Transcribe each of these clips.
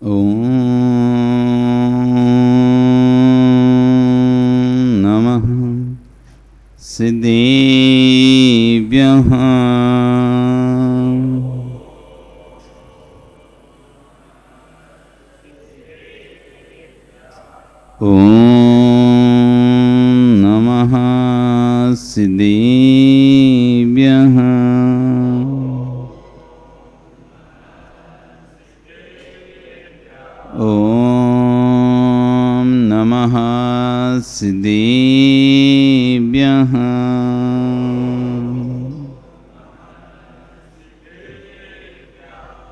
ॐ नमः सिद्धेभ्यः। ॐ नमः सिद्धेभ्यः। ॐ नमः सिद्धेभ्यः।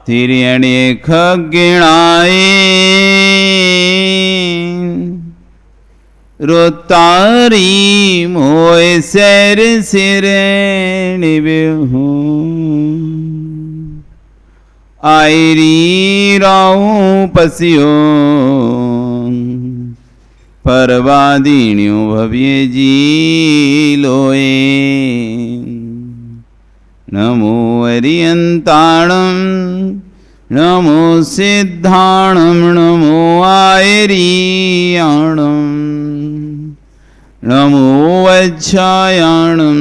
तिर्यणे खग्गिणाय रोतारी मोय सैर सिरेणि बिहू आयरी राहू पसियो परवादिन्यो भव्य जी लोए। नमो अरियंताणं नमो सिद्धाणं नमो आयरियाणं नमो वज्रायाणं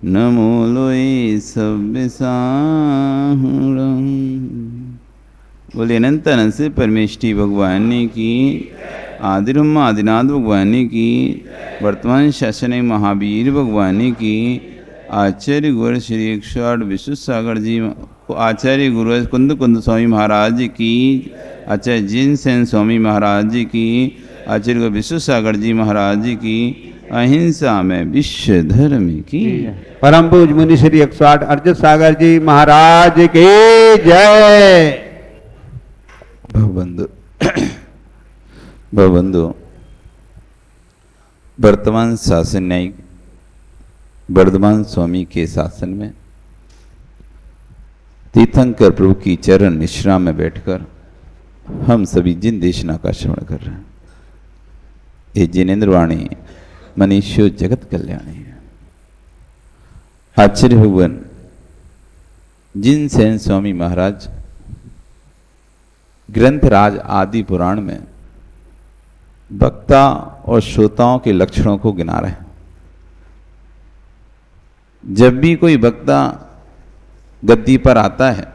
नमो लोए सव्यसाहुणं। बोले अनंत अनंत से परमेष्टि भगवान की, आदिब्रह्म आदिनाथ भगवान की, वर्तमान शासन महावीर भगवान की, आचार्य गुरु श्री 108 विश्व सागर जी, आचार्य गुरु कुंद कुंद स्वामी महाराज की, आचार्य जिन सेन स्वामी महाराज की, आचार्य गुरु विश्व सागर जी महाराज की, अहिंसा में विश्व धर्म की, परम पूज मुनि श्री 108 अर्जुन सागर जी महाराज की जय। भवबंधु वर्तमान शासन न्यायिक वर्धमान स्वामी के शासन में तीर्थंकर प्रभु की चरण निश्राम में बैठकर हम सभी जिन देशना का श्रवण कर रहे हैं, ये जिनेन्द्र वाणी मनीष्यो जगत कल्याणी है। आचार्य भगवान जिन सेन स्वामी महाराज ग्रंथराज आदि पुराण में वक्ता और श्रोताओं के लक्षणों को गिना रहे हैं। जब भी कोई वक्ता गद्दी पर आता है,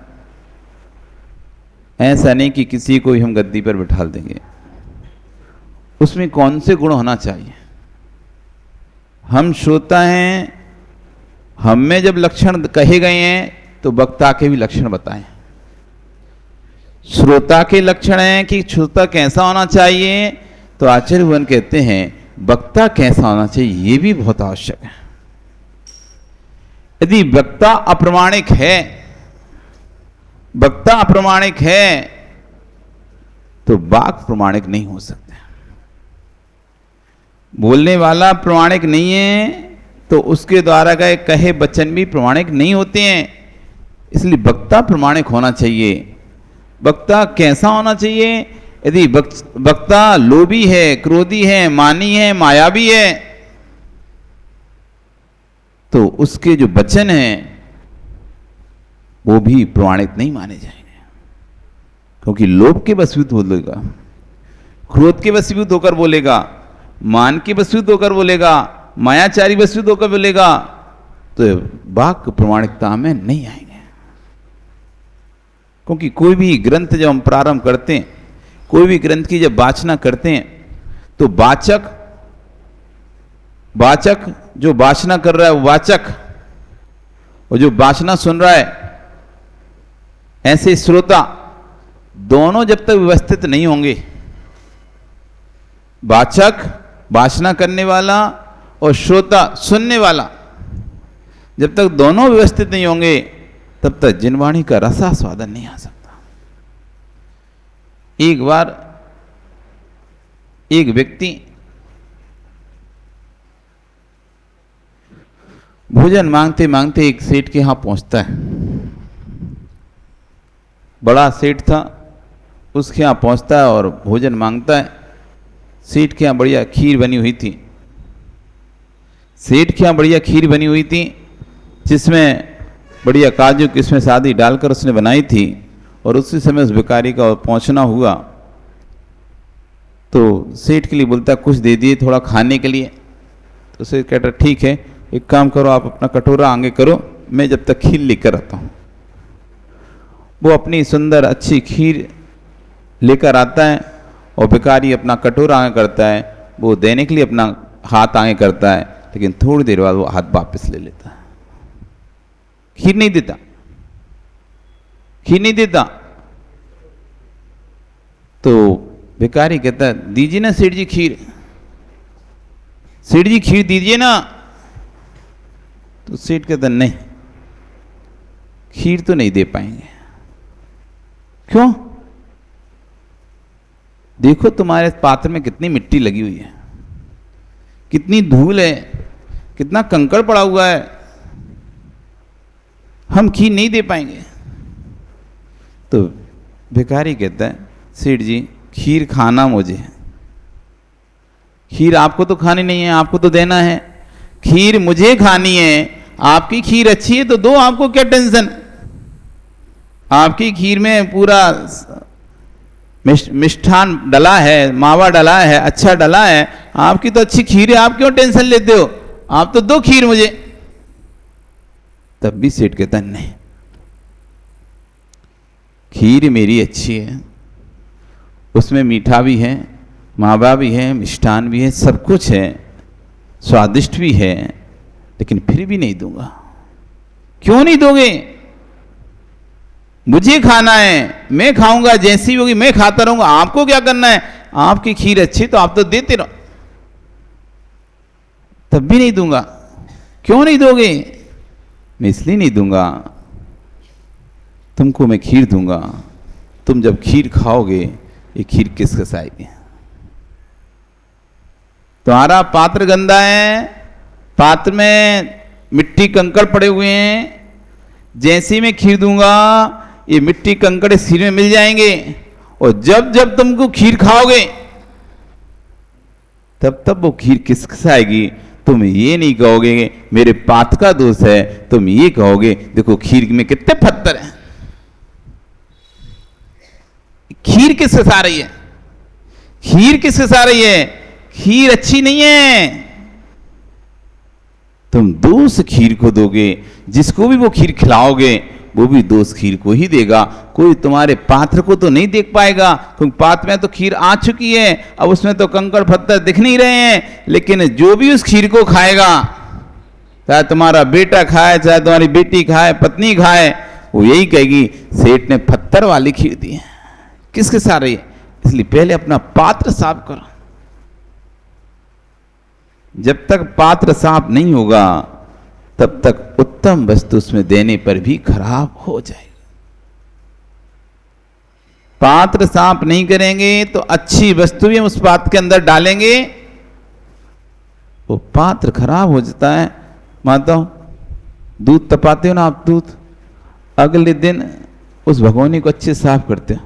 ऐसा नहीं कि किसी को ही हम गद्दी पर बिठा देंगे। उसमें कौन से गुण होना चाहिए? हम श्रोता हैं, हम में जब लक्षण कहे गए हैं तो वक्ता के भी लक्षण बताएं। श्रोता के लक्षण हैं कि श्रोता कैसा होना चाहिए, तो आचार्य भगवान कहते हैं वक्ता कैसा होना चाहिए, ये भी बहुत आवश्यक है। यदि वक्ता अप्रामाणिक है, तो वाक् प्रमाणिक नहीं हो सकता। बोलने वाला प्रमाणिक नहीं है तो उसके द्वारा गए कहे वचन भी प्रमाणिक नहीं होते हैं। इसलिए वक्ता प्रमाणिक होना चाहिए। वक्ता कैसा होना चाहिए? यदि वक्ता लोभी है, क्रोधी है, मानी है, मायावी है, तो उसके जो वचन हैं वो भी प्रमाणित नहीं माने जाएंगे। क्योंकि लोभ के वशीभूत बोलेगा, क्रोध के वशीभूत होकर बोलेगा, मान के वशीभूत होकर बोलेगा, मायाचारी वशीभूत होकर बोलेगा, तो वाक् प्रमाणिकता में नहीं आएंगे। क्योंकि कोई भी ग्रंथ जब हम प्रारंभ करते हैं, कोई भी ग्रंथ की जब वाचना करते हैं, तो वाचक जो वाचना कर रहा है वो वाचक, और जो वाचना सुन रहा है, ऐसे श्रोता दोनों जब तक व्यवस्थित नहीं होंगे, वाचक वाचना करने वाला और श्रोता सुनने वाला जब तक दोनों व्यवस्थित नहीं होंगे, तब तक जिनवाणी का रसास्वादन नहीं आ सकता। एक बार एक व्यक्ति भोजन मांगते मांगते एक सेठ के यहां पहुंचता है। बड़ा सेठ था, उसके यहां पहुंचता है और भोजन मांगता है। सेठ के यहां बढ़िया खीर बनी हुई थी। सेठ के यहां बढ़िया खीर बनी हुई थी, जिसमें बढ़िया काजू किशमिश आदि डालकर उसने बनाई थी, और उसी समय उस भिखारी का पहुंचना हुआ तो सेठ के लिए बोलता कुछ दे दिए थोड़ा खाने के लिए। तो सेठ कहता ठीक है, एक काम करो, आप अपना कटोरा आगे करो, मैं जब तक खीर लेकर आता हूँ। वो अपनी सुंदर अच्छी खीर लेकर आता है और भिखारी अपना कटोरा आगे करता है, वो देने के लिए अपना हाथ आगे करता है, लेकिन थोड़ी देर बाद वो हाथ वापस ले लेता है, खीर नहीं देता, खीर नहीं देता। तो भिखारी कहता है दीजिए ना सेठ जी खीर, सेठ जी खीर दीजिए ना। तो सेठ कहता नहीं, खीर तो नहीं दे पाएंगे। क्यों? देखो तुम्हारे पात्र में कितनी मिट्टी लगी हुई है, कितनी धूल है, कितना कंकड़ पड़ा हुआ है, हम खीर नहीं दे पाएंगे। तो भिखारी कहता है सेठ जी खीर खाना मुझे है, खीर आपको तो खानी नहीं है, आपको तो देना है, खीर मुझे खानी है। आपकी खीर अच्छी है तो दो, आपको क्या टेंशन, आपकी खीर में पूरा मिष्ठान डला है, मावा डला है, अच्छा डला है, आपकी तो अच्छी खीर है, आप क्यों टेंशन लेते हो, आप तो दो खीर मुझे। तब भी सेठ कहता नहीं, खीर मेरी अच्छी है, उसमें मीठा भी है, मावा भी है, मिष्ठान भी है, सब कुछ है, स्वादिष्ट भी है, लेकिन फिर भी नहीं दूंगा। क्यों नहीं दोगे? मुझे खाना है, मैं खाऊंगा, जैसी होगी मैं खाता रहूंगा, आपको क्या करना है, आपकी खीर अच्छी तो आप तो देते रहो। तब भी नहीं दूंगा। क्यों नहीं दोगे? मैं इसलिए नहीं दूंगा, तुमको मैं खीर दूंगा, तुम जब खीर खाओगे ये खीर किस किस आएगी? तुम्हारा पात्र गंदा है, पात्र में मिट्टी कंकड़ पड़े हुए हैं, जैसे मैं खीर दूंगा ये मिट्टी कंकड़ सिर में मिल जाएंगे, और जब जब तुमको खीर खाओगे तब तब वो खीर किस किस आएगी? तुम ये नहीं कहोगे मेरे पात्र का दोष है, तुम ये कहोगे देखो खीर में कितने पत्थर हैं। खीर किस किस आ रही है? खीर किस किस आ रही है? खीर अच्छी नहीं है। तुम दोष खीर को दोगे, जिसको भी वो खीर खिलाओगे वो भी दोष खीर को ही देगा, कोई तुम्हारे पात्र को तो नहीं देख पाएगा। तुम पात्र में तो खीर आ चुकी है, अब उसमें तो कंकड़ पत्थर दिख नहीं रहे हैं, लेकिन जो भी उस खीर को खाएगा, चाहे तुम्हारा बेटा खाए, चाहे तुम्हारी बेटी खाए, पत्नी खाए, वो यही कहेगी सेठ ने पत्थर वाली खीर दी है। किसके साथ रही है? इसलिए पहले अपना पात्र साफ करो। जब तक पात्र साफ नहीं होगा तब तक उत्तम वस्तु उसमें देने पर भी खराब हो जाएगी। पात्र साफ नहीं करेंगे तो अच्छी वस्तु भी हम उस पात्र के अंदर डालेंगे, वो पात्र खराब हो जाता है। माता दूध तपाते हो ना आप, दूध अगले दिन उस भगोनी को अच्छे साफ करते हो।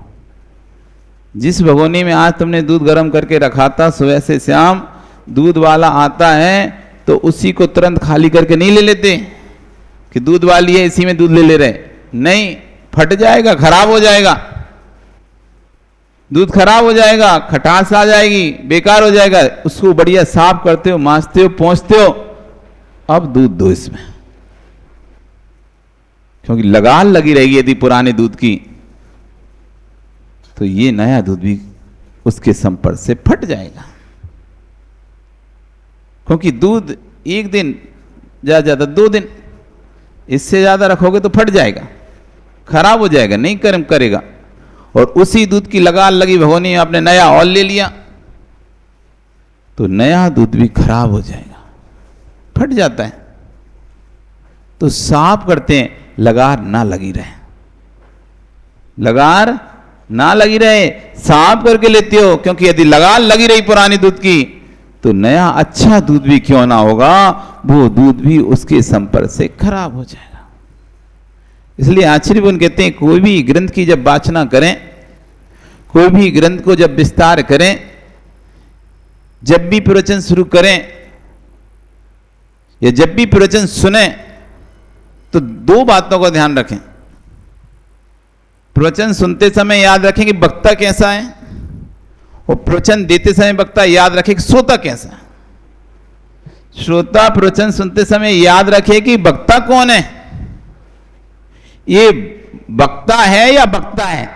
जिस भगोनी में आज तुमने दूध गर्म करके रखा था, सुबह से शाम दूध वाला आता है तो उसी को तुरंत खाली करके नहीं ले लेते कि दूध वाली है इसी में दूध ले ले रहे, नहीं, फट जाएगा, खराब हो जाएगा, दूध खराब हो जाएगा, खटास आ जाएगी, बेकार हो जाएगा। उसको बढ़िया साफ करते हो, मांजते हो, पोंछते हो, अब दूध दो इसमें, क्योंकि लगाल लगी रहेगी यदि पुराने दूध की तो ये नया दूध भी उसके संपर्क से फट जाएगा। क्योंकि दूध एक दिन ज्यादा 2 दिन, इससे ज्यादा रखोगे तो फट जाएगा, खराब हो जाएगा, नहीं कर्म करेगा। और उसी दूध की लगाल लगी भगोनी में आपने नया और ले लिया तो नया दूध भी खराब हो जाएगा, फट जाता है। तो साफ करते हैं, लगार ना लगी रहे, लगार ना लगी रहे, साफ करके लेते हो, क्योंकि यदि लगाल लगी रही पुरानी दूध की तो नया अच्छा दूध भी क्यों ना होगा, वो दूध भी उसके संपर्क से खराब हो जाएगा। इसलिए आचार्य मुनि कहते हैं कोई भी ग्रंथ की जब वाचना करें, कोई भी ग्रंथ को जब विस्तार करें, जब भी प्रवचन शुरू करें या जब भी प्रवचन सुने तो 2 बातों का ध्यान रखें। प्रवचन सुनते समय याद रखें कि वक्ता कैसा है, और प्रवचन देते समय वक्ता याद रखे कि श्रोता कैसा है। श्रोता प्रवचन सुनते समय याद रखे कि वक्ता कौन है, ये वक्ता है या वक्ता है।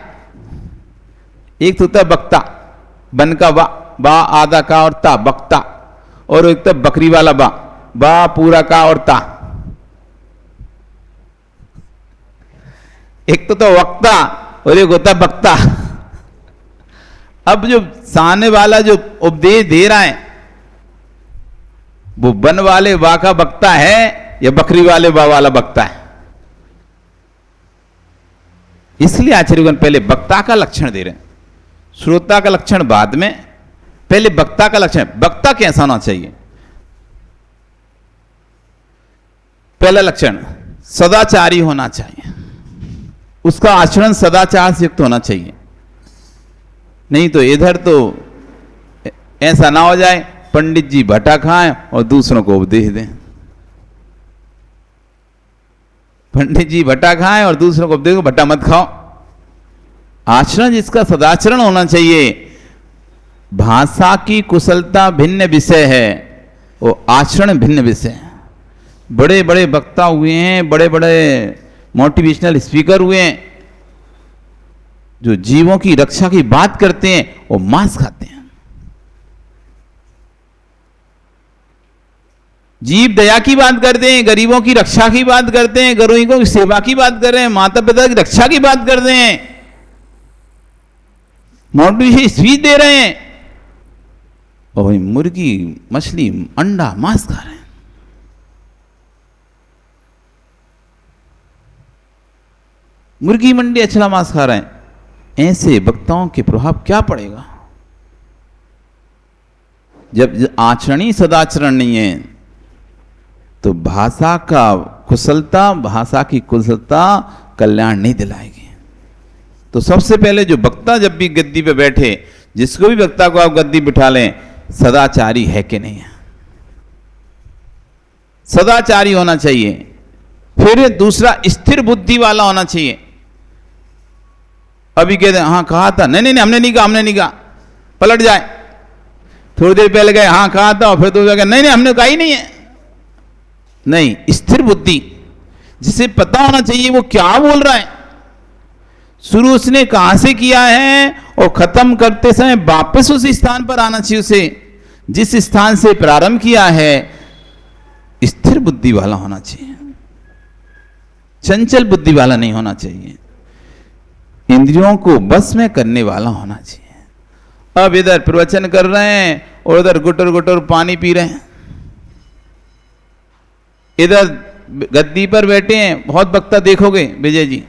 एक तो होता है वक्ता, बन का बा आधा का और ता वक्ता, और एक तो बकरी वाला बा पूरा का और ता। एक तो वक्ता और एक होता वक्ता। अब जो सामने वाला जो उपदेश दे रहा है वो बन वाले बा का वक्ता है या बकरी वाले बा वाला वक्ता है। इसलिए आचार्यगण पहले वक्ता का लक्षण दे रहे हैं, श्रोता का लक्षण बाद में, पहले वक्ता का लक्षण। वक्ता कैसा होना चाहिए? पहला लक्षण सदाचारी होना चाहिए, उसका आचरण सदाचार से युक्त होना चाहिए। नहीं तो इधर तो ऐसा ना हो जाए पंडित जी भट्टा खाएं और दूसरों को उपदेश दें। पंडित जी भट्टा खाएं और दूसरों को उपदेश दो भट्टा मत खाओ। आचरण जिसका सदाचरण होना चाहिए। भाषा की कुशलता भिन्न विषय है, वो आचरण भिन्न विषय है। बड़े बड़े वक्ता हुए हैं, बड़े बड़े मोटिवेशनल स्पीकर हुए हैं, जो जीवों की रक्षा की बात करते हैं वो मांस खाते हैं। जीव दया की बात करते हैं, गरीबों की रक्षा की बात करते हैं, गरीबों की सेवा की बात कर रहे हैं, माता पिता की रक्षा की बात करते हैं, मोटिवेशन स्पीच दे रहे हैं, और मुर्गी मछली अंडा मांस खा रहे हैं। मुर्गी मंडी अछला मांस खा रहे हैं। ऐसे वक्ताओं के प्रभाव क्या पड़ेगा? जब आचरणी सदाचरण नहीं है तो भाषा का कुशलता, भाषा की कुशलता कल्याण नहीं दिलाएगी। तो सबसे पहले जो वक्ता जब भी गद्दी पे बैठे, जिसको भी वक्ता को आप गद्दी बिठा लें, सदाचारी है कि नहीं है, सदाचारी होना चाहिए। फिर दूसरा स्थिर बुद्धि वाला होना चाहिए। अभी कहते हैं हाँ कहा था, नहीं नहीं हमने नहीं कहा, पलट जाए। थोड़ी देर पहले गए हाँ कहा था, और फिर तो नहीं नहीं हमने कहा ही नहीं है। नहीं, स्थिर बुद्धि, जिसे पता होना चाहिए वो क्या बोल रहा है, शुरू उसने कहां से किया है, और खत्म करते समय वापस उस स्थान पर आना चाहिए। उसे जिस स्थान से प्रारंभ किया है, स्थिर बुद्धि वाला होना चाहिए, चंचल बुद्धि वाला नहीं होना चाहिए, इंद्रियों को बस में करने वाला होना चाहिए। अब इधर प्रवचन कर रहे हैं और उधर गुटर गुटर पानी पी रहे हैं, इधर गद्दी पर बैठे हैं, बहुत वक्ता देखोगे विजय जी,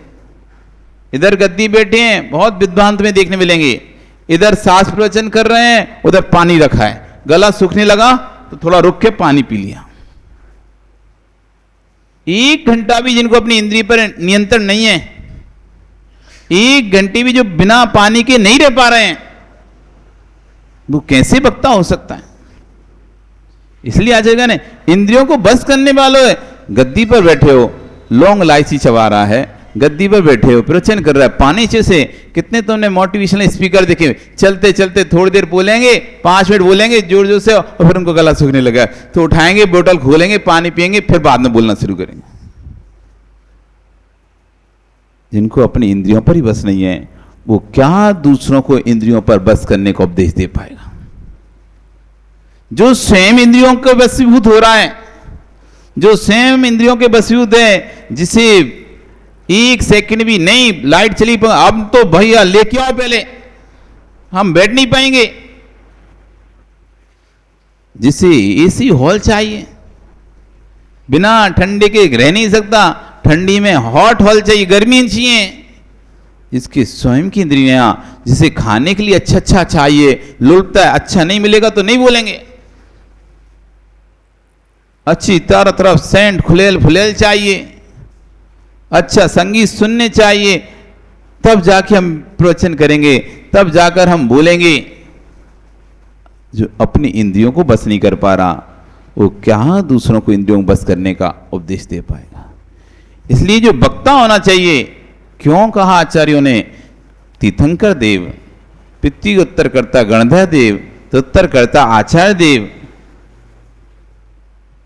इधर गद्दी बैठे हैं, बहुत विद्वान में देखने मिलेंगे। इधर शास्त्र प्रवचन कर रहे हैं, उधर पानी रखा है, गला सूखने लगा तो थोड़ा रुक के पानी पी लिया। एक घंटा भी जिनको अपनी इंद्रिय पर नियंत्रण नहीं है, एक घंटे भी जो बिना पानी के नहीं रह पा रहे हैं, वो कैसे वक्ता हो सकता है? इसलिए आचार्य ने इंद्रियों को बस करने वालों है। गद्दी पर बैठे हो, लौंग इलायची चबा रहा है, गद्दी पर बैठे हो, प्रवचन कर रहा है, पानी से कितने तुमने मोटिवेशनल स्पीकर देखे, चलते चलते थोड़ी देर बोलेंगे, 5 मिनट बोलेंगे जोर जोर से, और फिर उनको गला सूखने लगा तो उठाएंगे, बोतल खोलेंगे, पानी पिएंगे, फिर बाद में बोलना शुरू करेंगे। जिनको अपनी इंद्रियों पर ही बस नहीं है, वो क्या दूसरों को इंद्रियों पर बस करने का उपदेश दे पाएगा? जो स्वयं इंद्रियों के वशीभूत हो रहा है, जो स्वयं इंद्रियों के वशीभूत है, जिसे एक सेकंड भी नहीं, लाइट चली अब तो भैया लेके आओ, पहले हम बैठ नहीं पाएंगे, जिसे एसी हॉल चाहिए, बिना ठंडे के रह नहीं सकता, ठंडी में हॉट हॉल चाहिए, गर्मी चाहिए, जिसकी स्वयं की इंद्रियां, जिसे खाने के लिए अच्छा अच्छा चाहिए, लुटता है, अच्छा नहीं मिलेगा तो नहीं बोलेंगे, अच्छी चारों तरफ सेंट खुलेल फुलेल चाहिए, अच्छा संगीत सुनने चाहिए, तब जाके हम प्रवचन करेंगे, तब जाकर हम बोलेंगे। जो अपनी इंद्रियों को बस नहीं कर पा रहा, वो क्या दूसरों को इंद्रियों को बस करने का उपदेश दे पाएगा? इसलिए जो वक्ता होना चाहिए क्यों कहा आचार्यों ने तीर्थंकर देव, पित्ती उत्तर करता गणधर देव, तो उत्तर करता आचार्य देव।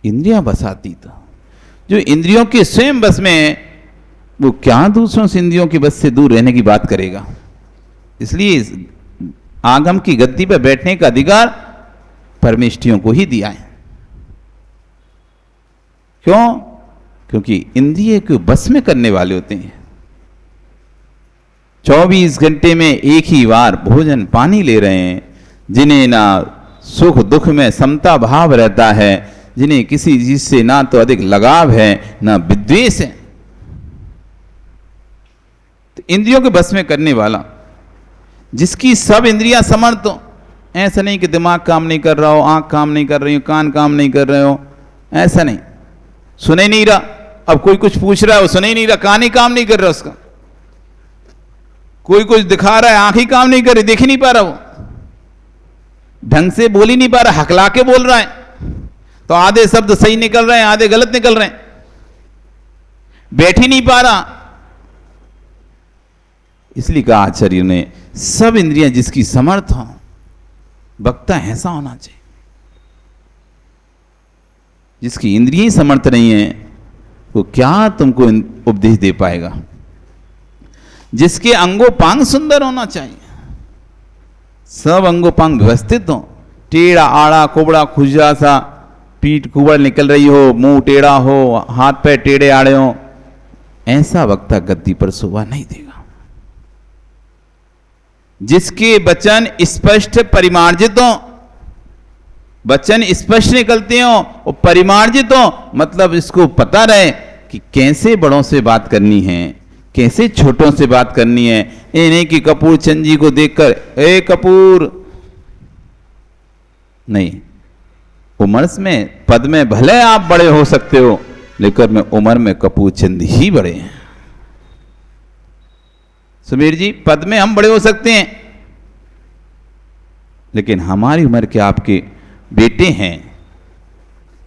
इंद्रियां बसाती था, जो इंद्रियों के स्वयं बस में है, वो क्या दूसरों से इंद्रियों की बस से दूर रहने की बात करेगा। इसलिए आगम की गद्दी पर बैठने का अधिकार परमेष्ठियों को ही दिया है। क्यों? क्योंकि इंद्रिय को बस में करने वाले होते हैं। 24 घंटे में एक ही बार भोजन पानी ले रहे हैं, जिन्हें ना सुख दुख में समता भाव रहता है, जिन्हें किसी चीज से ना तो अधिक लगाव है ना विद्वेष है। तो इंद्रियों के बस में करने वाला, जिसकी सब इंद्रियां समर्थ हो, ऐसा नहीं कि दिमाग काम नहीं कर रहा हो, आंख काम नहीं कर रही हो, कान काम नहीं कर रहे हो, ऐसा नहीं, सुने नहीं रहा, अब कोई कुछ पूछ रहा है वो सुने ही नहीं रहा, कान ही काम नहीं कर रहा उसका, कोई कुछ दिखा रहा है आंख ही काम नहीं कर रही, देख ही नहीं पा रहा, वो ढंग से बोल ही नहीं पा रहा, हकला के बोल रहा है, तो आधे शब्द सही निकल रहे हैं, आधे गलत निकल रहे हैं, बैठ ही नहीं पा रहा। इसलिए कहा आचार्य ने सब इंद्रियां जिसकी समर्थ हो, वक्ता ऐसा होना चाहिए। जिसकी इंद्रियां ही समर्थ नहीं है वो क्या तुमको उपदेश दे पाएगा। जिसके अंगोपांग सुंदर होना चाहिए, सब अंगोपांग व्यवस्थित हो, टेढ़ा आड़ा कोबड़ा खुजरा सा पीठ कुबड़ निकल रही हो, मुंह टेढ़ा हो, हाथ पैर टेढ़े आड़े हो, ऐसा वक्ता गद्दी पर शोभा नहीं देगा। जिसके वचन स्पष्ट परिमार्जित हो, वचन स्पष्ट निकलते हो और परिमार्जित हो, मतलब इसको पता रहे कि कैसे बड़ों से बात करनी है, कैसे छोटों से बात करनी है। ये नहीं कि कपूर चंद जी को देखकर ए कपूर, नहीं, उम्र में पद में भले आप बड़े हो सकते हो, लेकिन में उम्र में कपूर चंद ही बड़े हैं। सुमीर जी, पद में हम बड़े हो सकते हैं, लेकिन हमारी उम्र के आपके बेटे हैं,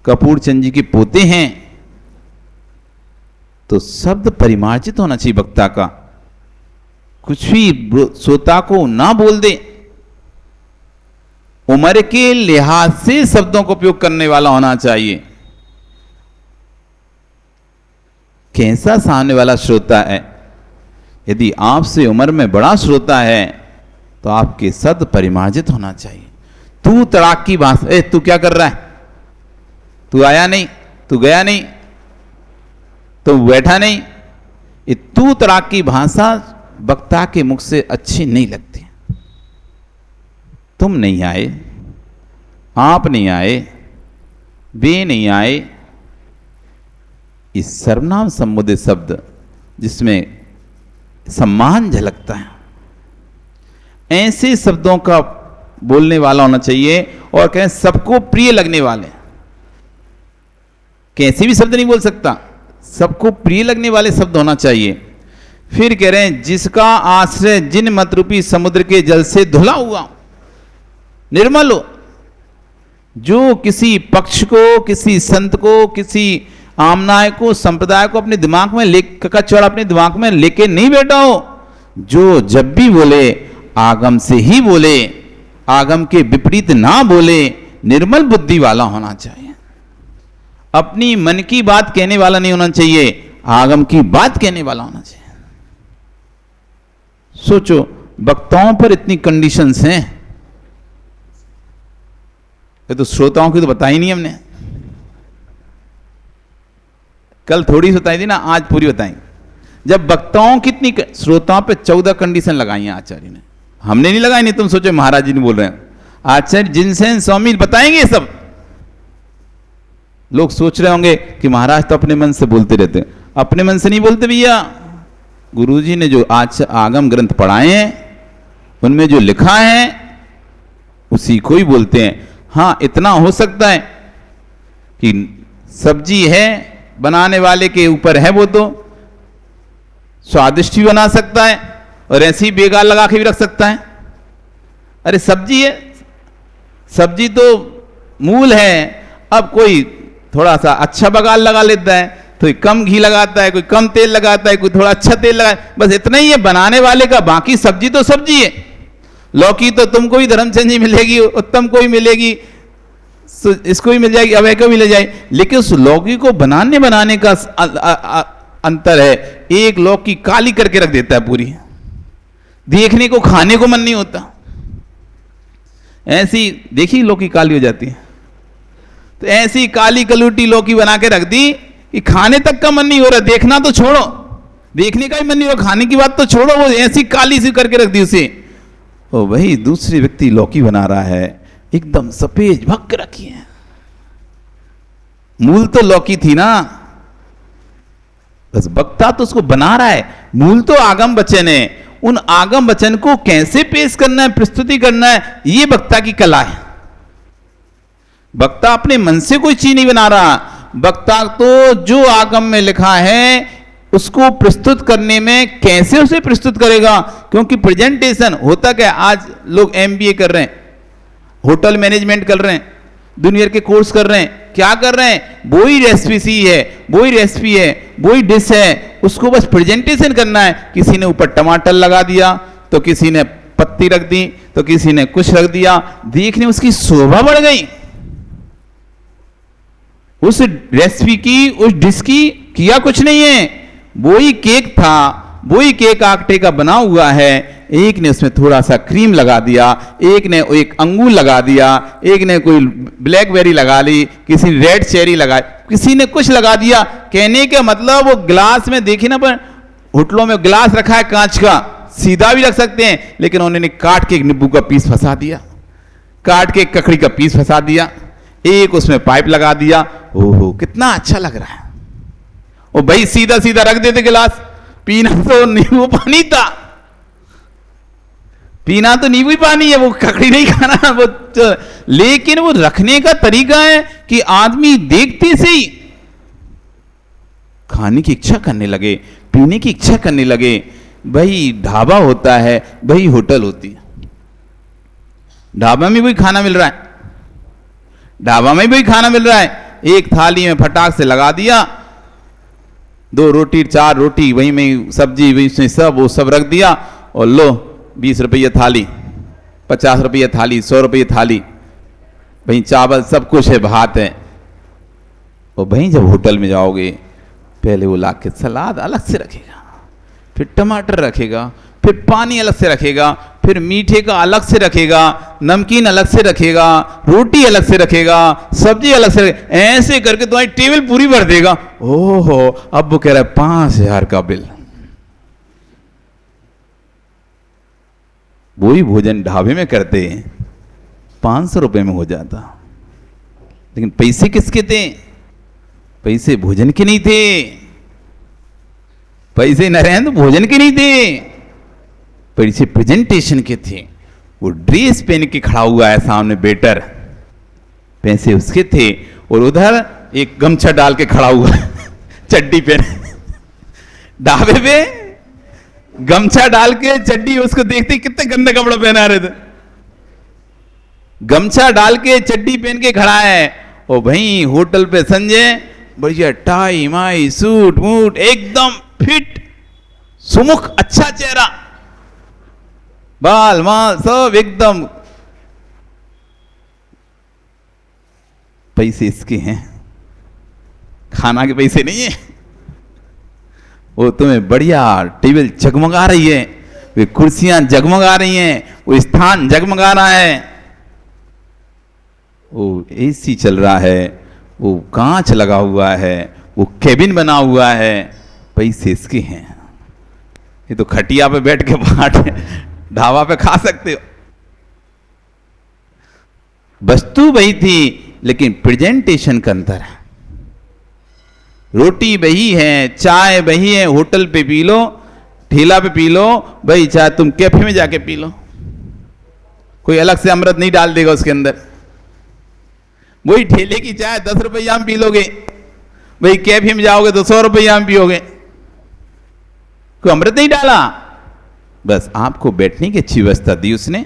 कपूर चंद जी के पोते हैं, तो शब्द परिमार्जित होना चाहिए वक्ता का, कुछ भी श्रोता को ना बोल दे, उम्र के लिहाज से शब्दों का उपयोग करने वाला होना चाहिए। कैसा सामने वाला श्रोता है, यदि आपसे उम्र में बड़ा श्रोता है तो आपके शब्द परिमार्जित होना चाहिए। तू तड़ाक की बात, ए तू क्या कर रहा है, तू आया नहीं, तू गया नहीं, तू बैठा नहीं, ये तू तड़ाक की भाषा वक्ता के मुख से अच्छी नहीं लगती। तुम नहीं आए, आप नहीं आए, वे नहीं आए, इस सर्वनाम संबोधित शब्द जिसमें सम्मान झलकता है, ऐसे शब्दों का बोलने वाला होना चाहिए। और कहें सबको प्रिय लगने वाले, कैसे भी शब्द नहीं बोल सकता, सबको प्रिय लगने वाले शब्द होना चाहिए। फिर कह रहे हैं जिसका आश्रय जिन मत रूपी समुद्र के जल से धुला हुआ, निर्मल हो, जो किसी पक्ष को, किसी संत को, किसी आमनाय को, संप्रदाय को अपने दिमाग में का चौड़ा अपने दिमाग में लेके नहीं बैठा हो, जो जब भी बोले आगम से ही बोले, आगम के विपरीत ना बोले, निर्मल बुद्धि वाला होना चाहिए। अपनी मन की बात कहने वाला नहीं होना चाहिए, आगम की बात कहने वाला होना चाहिए। सोचो, वक्ताओं पर इतनी कंडीशंस हैं, ये तो श्रोताओं की तो बताई नहीं हमने, कल थोड़ी सी बताई थी ना, आज पूरी बताएंगे। जब वक्ताओं की इतनी, श्रोताओं पे 14 कंडीशन लगाई हैं आचार्य ने, हमने नहीं लगाई, नहीं तुम सोचो महाराज जी नहीं बोल रहे हैं, आचार्य जिनसेन स्वामी बताएंगे ये सब। लोग सोच रहे होंगे कि महाराज तो अपने मन से बोलते रहते हैं, अपने मन से नहीं बोलते भैया, गुरुजी ने जो आज आगम ग्रंथ पढ़ाए हैं उनमें जो लिखा है उसी को ही बोलते हैं। हाँ, इतना हो सकता है कि सब्जी है बनाने वाले के ऊपर है, वो तो स्वादिष्ट भी बना सकता है और ऐसी बेगार लगा के भी रख सकता है। अरे सब्जी है, सब्जी तो मूल है, अब कोई थोड़ा सा अच्छा बगाल लगा लेता है, कोई कम घी लगाता है, कोई कम तेल लगाता है, कोई थोड़ा अच्छा तेल लगाता, बस इतना ही है बनाने वाले का। बाकी सब्जी तो सब्जी है। लौकी तो तुमको भी धर्मचंद मिलेगी, उत्तम को ही मिलेगी, इसको भी मिल जाएगी, अवय को भी मिल जाएगी, लेकिन उस लौकी को बनाने का अंतर है। एक लौकी काली करके रख देता है पूरी, देखने को खाने को मन नहीं होता। ऐसी देखी लौकी काली हो जाती है, तो ऐसी काली कलूटी लौकी बना के रख दी कि खाने तक का मन नहीं हो रहा। देखना तो छोड़ो, देखने का ही मन नहीं हो रहा, खाने की बात तो छोड़ो, वो ऐसी काली सी करके रख दी उसे। ओ भाई दूसरे व्यक्ति लौकी बना रहा है, एकदम सफेद भक्क रखी है। मूल तो लौकी थी ना, बस वक्ता तो उसको बना रहा है। मूल तो आगम वचन है। उन आगम वचन को कैसे पेश करना है, प्रस्तुति करना है, ये वक्ता की कला है। वक्ता अपने मन से कोई चीज नहीं बना रहा। वक्ता तो जो आगम में लिखा है उसको प्रस्तुत करने में कैसे उसे प्रस्तुत करेगा। क्योंकि प्रेजेंटेशन होता क्या, आज लोग एमबीए कर रहे हैं, होटल मैनेजमेंट कर रहे हैं, दुनिया के कोर्स कर रहे हैं, क्या कर रहे हैं, वही रेसिपी है, वही रेसिपी है, वही डिश है, उसको बस प्रेजेंटेशन करना है। किसी ने ऊपर टमाटर लगा दिया, तो किसी ने पत्ती रख दी, तो किसी ने कुछ रख दिया, देखने उसकी शोभा बढ़ गई। उस रेसिपी की, उस डिश की किया कुछ नहीं है। वही केक था, वही केक आटे का बना हुआ है, एक ने उसमें थोड़ा सा क्रीम लगा दिया, एक ने एक अंगूर लगा दिया, एक ने कोई ब्लैकबेरी लगा ली, किसी ने रेड चेरी लगा, किसी ने कुछ लगा दिया। कहने का मतलब वो गिलास में देखिए ना, पर होटलों में गिलास रखा है कांच का, सीधा भी रख सकते हैं, लेकिन उन्होंने काट के एक नींबू का पीस फंसा दिया, काट के एक ककड़ी का पीस फंसा दिया, एक उसमें पाइप लगा दिया। ओहो कितना अच्छा लग रहा है। ओ भाई सीधा सीधा रख देते गिलास, पीना तो नींबू पानी था, पीना तो नींबू पानी है, वो ककड़ी नहीं खाना वो लेकिन वो रखने का तरीका है कि आदमी देखते से ही खाने की इच्छा करने लगे, पीने की इच्छा करने लगे। भाई ढाबा होता है, भाई होटल होती है। ढाबा में भी खाना मिल रहा है, ढाबा में भी खाना मिल रहा है। एक थाली में फटाक से लगा दिया, 2 रोटी 4 रोटी, वही में सब्जी, वही में सब, वो सब रख दिया, और लो 20 रुपये थाली, 50 रुपये थाली, 100 रुपये थाली, भाई चावल सब कुछ है, भात है। और भाई जब होटल में जाओगे, पहले वो ला के सलाद अलग से रखेगा, फिर टमाटर रखेगा, फिर पानी अलग से रखेगा, फिर मीठे का अलग से रखेगा, नमकीन अलग से रखेगा, रोटी अलग से रखेगा, सब्जी अलग से रखेगा। ऐसे करके तुम्हारी टेबल पूरी भर देगा। ओहो अब वो कह रहा है 5000 का बिल। वही भोजन ढाबे में करते 500 रुपए में हो जाता, लेकिन पैसे किसके थे? पैसे भोजन के नहीं थे, पैसे नरेंद्र भोजन के नहीं थे, पैसे प्रेजेंटेशन के थे। वो ड्रेस पहन के खड़ा हुआ है सामने वेटर, पैसे उसके थे, और उधर एक गमछा डाल के खड़ा हुआ है चड्डी पहने, ढाबे पे गमछा डाल के चड्डी, उसको देखते कितने गंदे कपड़े पहना रहे थे, गमछा डाल के चड्डी पहन के खड़ा है। और भाई होटल पे संजय बढ़िया टाई माई सूट मूट एकदम फिट, सुमुख, अच्छा चेहरा, बाल माल सब एकदम। पैसे इसके हैं, खाना के पैसे नहीं है। वो तुम्हें बढ़िया टेबल जगमगा रही है, वे कुर्सियां जगमगा रही हैं, वो स्थान जगमगा रहा है, वो एसी चल रहा है, वो कांच लगा हुआ है, वो केबिन बना हुआ है। पैसे इसके हैं। ये तो खटिया पे बैठ के बाहर ढाबा पे खा सकते हो। वस्तु वही थी, लेकिन प्रेजेंटेशन का अंतर है। रोटी वही है, चाय वही है, होटल पे पी लो, ठेला पे पी लो, भाई चाहे तुम कैफे में जाके पी लो, कोई अलग से अमृत नहीं डाल देगा उसके अंदर। वही ठेले की चाय 10 रुपया में पी लोगे, भाई कैफे में जाओगे तो 100 रुपया में पियोगे, कोई अमृत नहीं डाला। बस आपको बैठने की अच्छी व्यवस्था दी उसने,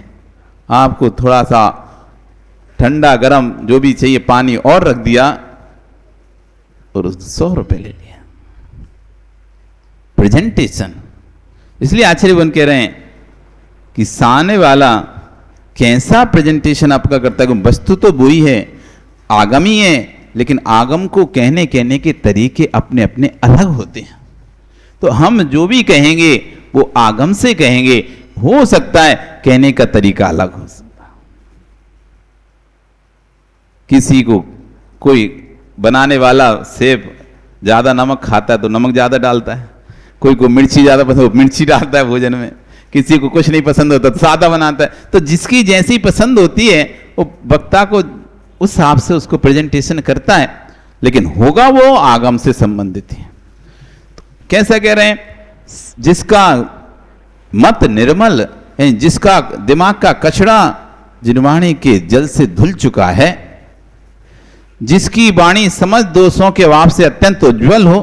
आपको थोड़ा सा ठंडा गरम जो भी चाहिए पानी और रख दिया, और 100 रुपये ले लिया। प्रेजेंटेशन। इसलिए आचार्य वन कह रहे हैं कि सामने वाला कैसा प्रेजेंटेशन आपका करता है। वस्तु तो वही है, आगम ही है, लेकिन आगम को कहने के तरीके अपने अपने अलग होते हैं। तो हम जो भी कहेंगे वो आगम से कहेंगे, हो सकता है कहने का तरीका अलग हो सकता है। किसी को कोई बनाने वाला शेफ ज्यादा नमक खाता है तो नमक ज्यादा डालता है, कोई को मिर्ची ज्यादा पसंद हो मिर्ची डालता है भोजन में, किसी को कुछ नहीं पसंद होता तो सादा बनाता है। तो जिसकी जैसी पसंद होती है वो वक्ता को उस हिसाब से उसको प्रेजेंटेशन करता है, लेकिन होगा वो आगम से संबंधित है। तो कैसा कह रहे हैं, जिसका मत निर्मल है, जिसका दिमाग का कचरा जिनवाणी के जल से धुल चुका है, जिसकी वाणी समझ दोषों के अभाव से अत्यंत उज्ज्वल हो,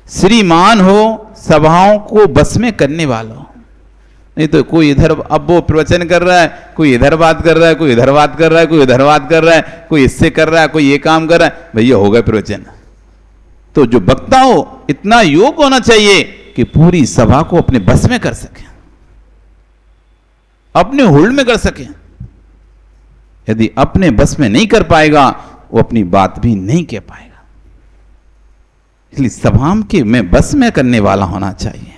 श्रीमान हो, सभाओं को बस में करने वाला हो। नहीं तो कोई इधर, अब वो प्रवचन कर रहा है, कोई इधर बात कर रहा है, कोई इधर बात कर रहा है, कोई इधर बात कर रहा है, कोई इससे कर रहा है, कोई ये काम कर रहा है, भैया हो गए प्रवचन। तो जो वक्ता हो इतना योग होना चाहिए कि पूरी सभा को अपने बस में कर सके, अपने होल्ड में कर सके। यदि अपने बस में नहीं कर पाएगा वो अपनी बात भी नहीं कह पाएगा। इसलिए सभा के में बस में करने वाला होना चाहिए,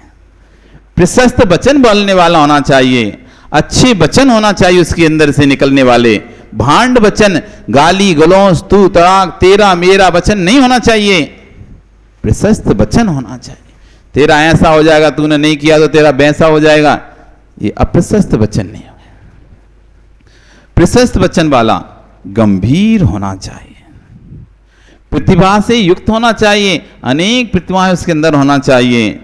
प्रशस्त वचन बोलने वाला होना चाहिए, अच्छे वचन होना चाहिए उसके अंदर से निकलने वाले। भांड वचन, गाली गलौज, तू तड़ाक, तेरा मेरा वचन नहीं होना चाहिए, प्रशस्त वचन होना चाहिए। तेरा ऐसा हो जाएगा, तूने नहीं किया तो तेरा वैसा हो जाएगा, ये अप्रशस्त वचन नहीं होगा। प्रशस्त वचन वाला गंभीर होना चाहिए, प्रतिभा से युक्त होना चाहिए, अनेक प्रतिभाएं उसके अंदर होना चाहिए,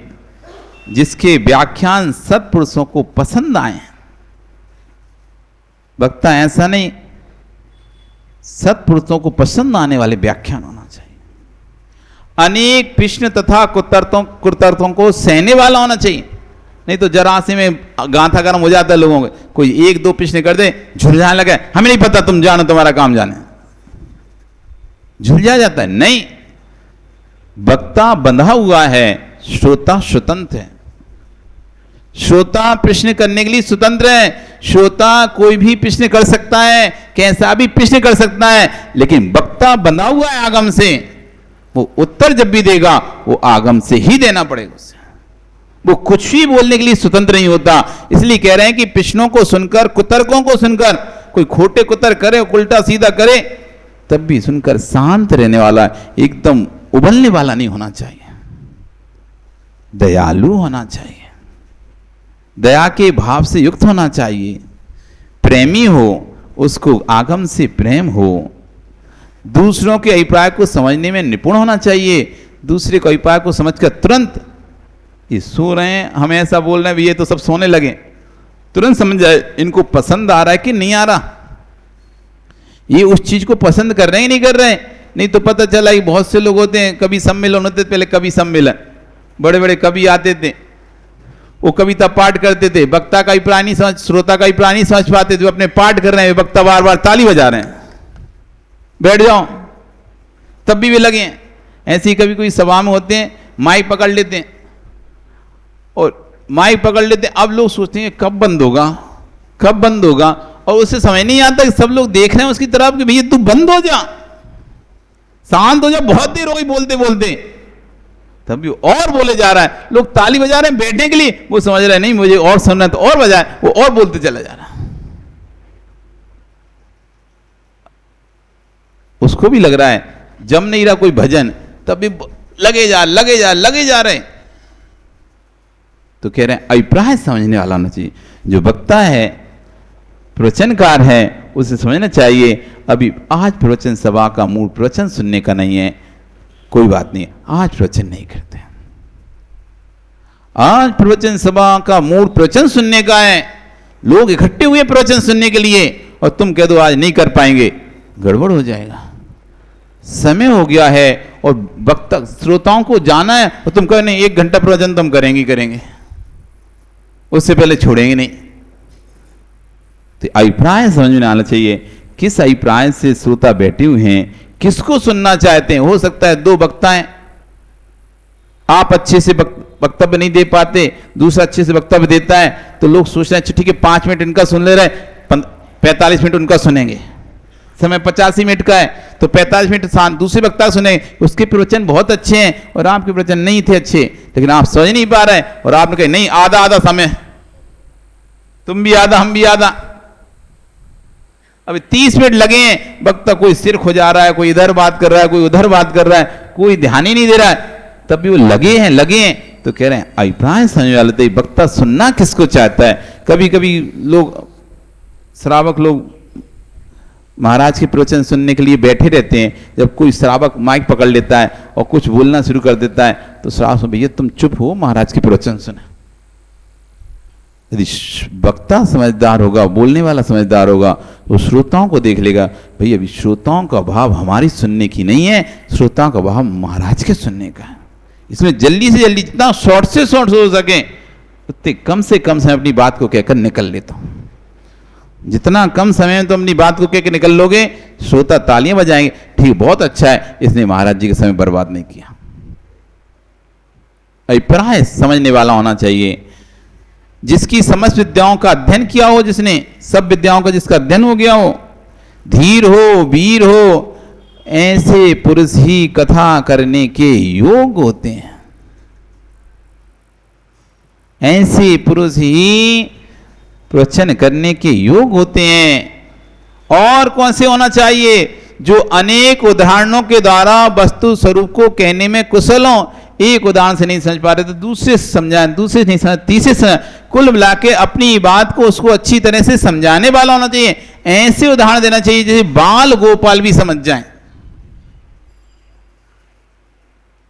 जिसके व्याख्यान सत्पुरुषों को पसंद आए। वक्ता ऐसा नहीं, सत्पुरुषों को पसंद आने वाले व्याख्यान होना चाहिए। अनेक प्रश्न तथा कुतर्थों को सहने वाला होना चाहिए। नहीं तो जरा से में गांठा गर्म हो जाता है लोगों को, कोई एक दो प्रश्न कर दे झुलझाने लगे, हमें नहीं पता, तुम जानो, तुम्हारा काम जाने, झुलझा जाता है। नहीं, वक्ता बंधा हुआ है, श्रोता स्वतंत्र है। श्रोता प्रश्न करने के लिए स्वतंत्र है। श्रोता कोई भी प्रश्न कर सकता है, कैसा भी प्रश्न कर सकता है, लेकिन वक्ता बंधा हुआ है आगम से। वो उत्तर जब भी देगा वो आगम से ही देना पड़ेगा उसे, वो कुछ भी बोलने के लिए स्वतंत्र नहीं होता। इसलिए कह रहे हैं कि प्रश्नों को सुनकर, कुतर्कों को सुनकर, कोई खोटे कुतर करे, उल्टा सीधा करे, तब भी सुनकर शांत रहने वाला, एकदम उबलने वाला नहीं होना चाहिए। दयालु होना चाहिए, दया के भाव से युक्त होना चाहिए, प्रेमी हो, उसको आगम से प्रेम हो, दूसरों के अभिप्राय को समझने में निपुण होना चाहिए, दूसरे के अभिप्राय को समझकर तुरंत, ये सो रहे हैं, हम ऐसा बोल रहे हैं, ये तो सब सोने लगे, तुरंत समझ जाए इनको पसंद आ रहा है कि नहीं आ रहा, ये उस चीज को पसंद कर रहे हैं नहीं कर रहे हैं। नहीं तो पता चला कि बहुत से लोग होते हैं, कभी सम्मेलन होते थे, पहले कवि सम्मेलन, बड़े बड़े कवि आते थे, वो कविता पाठ करते थे, वक्ता का अभिप्राय नहीं समझ, श्रोता का अभिप्राय नहीं समझ पाते थे, वो अपने पाठ कर रहे हैं, वक्ता बार बार ताली बजा रहे हैं, बैठ जाओ, तब भी वे लगे हैं। ऐसे ही कभी कोई सभा में होते हैं, माइक पकड़ लेते हैं, और माइक पकड़ लेते हैं, अब लोग सोचते हैं कब बंद होगा, कब बंद होगा, और उसे समझ नहीं आता कि सब लोग देख रहे हैं उसकी तरफ कि भैया तू बंद हो जा, शांत हो जा, बहुत देर हो गई बोलते बोलते, तब भी और बोले जा रहा है, लोग ताली बजा रहे हैं बैठने के लिए, वो समझ रहे हैं नहीं मुझे और सुनना है तो और बजाए, वो और बोलते चला जा रहा है। उसको भी लग रहा है जम नहीं रहा कोई भजन, तब भी लगे जा रहे। तो कह रहे हैं अभिप्राय समझने वाला होना चाहिए, जो वक्ता है, प्रवचनकार है, उसे समझना चाहिए अभी आज प्रवचन सभा का मूड प्रवचन सुनने का नहीं है, कोई बात नहीं, आज प्रवचन नहीं करते, आज प्रवचन सभा का मूड प्रवचन सुनने का है, लोग इकट्ठे हुए प्रवचन सुनने के लिए, और तुम कह दो आज नहीं कर पाएंगे, गड़बड़ हो जाएगा। समय हो गया है और वक्ता श्रोताओं को जाना है, और तुम कह नहीं 1 घंटा प्रवचन तुम करेंगे, उससे पहले छोड़ेंगे नहीं। तो अभिप्राय समझ में आना चाहिए, किस अभिप्राय से श्रोता बैठे हुए हैं, किसको सुनना चाहते हैं। हो सकता है 2 वक्ता हैं, आप अच्छे से वक्तव्य नहीं दे पाते, दूसरा अच्छे से वक्तव्य देता है, तो लोग सोच रहे हैं ठीक है 5 मिनट इनका सुन ले रहे, 45 मिनट उनका सुनेंगे। समय 85 मिनट का है तो 45 मिनट दूसरे वक्ता सुने, उसके प्रवचन बहुत अच्छे हैं और आपके प्रवचन नहीं थे अच्छे, लेकिन आप समझ नहीं पा रहे और आपने कहा नहीं आधा आधा समय, तुम भी आधा हम भी आधा। अभी 30 मिनट लगे हैं, वक्ता कोई सिर खुजा रहा है, कोई इधर बात कर रहा है, कोई उधर बात कर रहा है, कोई ध्यान ही नहीं दे रहा है, तब भी वो लगे हैं तो कह रहे हैं अभिप्राय समझ वाले थे, वक्ता सुनना किसको चाहता है। कभी कभी लोग श्रावक लोग महाराज के प्रवचन सुनने के लिए बैठे रहते हैं, जब कोई श्रावक माइक पकड़ लेता है और कुछ बोलना शुरू कर देता है तो श्रावक से भैया तुम चुप हो, महाराज के प्रवचन सुने। यदि वक्ता समझदार होगा, बोलने वाला समझदार होगा, तो श्रोताओं को देख लेगा भैया अभी श्रोताओं का भाव हमारी सुनने की नहीं है, श्रोताओं का भाव महाराज के सुनने का है। इसमें जल्दी से जल्दी जितना शॉर्ट से शॉर्ट हो सके उतने कम से कम समय अपनी बात को कहकर निकल लेता हूं। जितना कम समय में तुम अपनी बात को कहकर निकल लोगे, श्रोता तालियां बजाएंगे, ठीक बहुत अच्छा है, इसने महाराज जी का समय बर्बाद नहीं किया। अभिप्राय समझने वाला होना चाहिए, जिसकी समस्त विद्याओं का अध्ययन किया हो, जिसने सब विद्याओं का जिसका अध्ययन हो गया हो, धीर हो, वीर हो, ऐसे पुरुष ही कथा करने के योग होते हैं। ऐसे पुरुष ही प्रवचन करने के योग होते हैं। और कौन से होना चाहिए? जो अनेक उदाहरणों के द्वारा वस्तु स्वरूप को कहने में कुशल हो। एक उदाहरण से नहीं समझ पा रहे तो दूसरे से समझाएं, दूसरे से नहीं समझ तीसरे से, कुल मिला के अपनी बात को उसको अच्छी तरह से समझाने वाला होना चाहिए। ऐसे उदाहरण देना चाहिए जैसे बाल गोपाल भी समझ जाएं।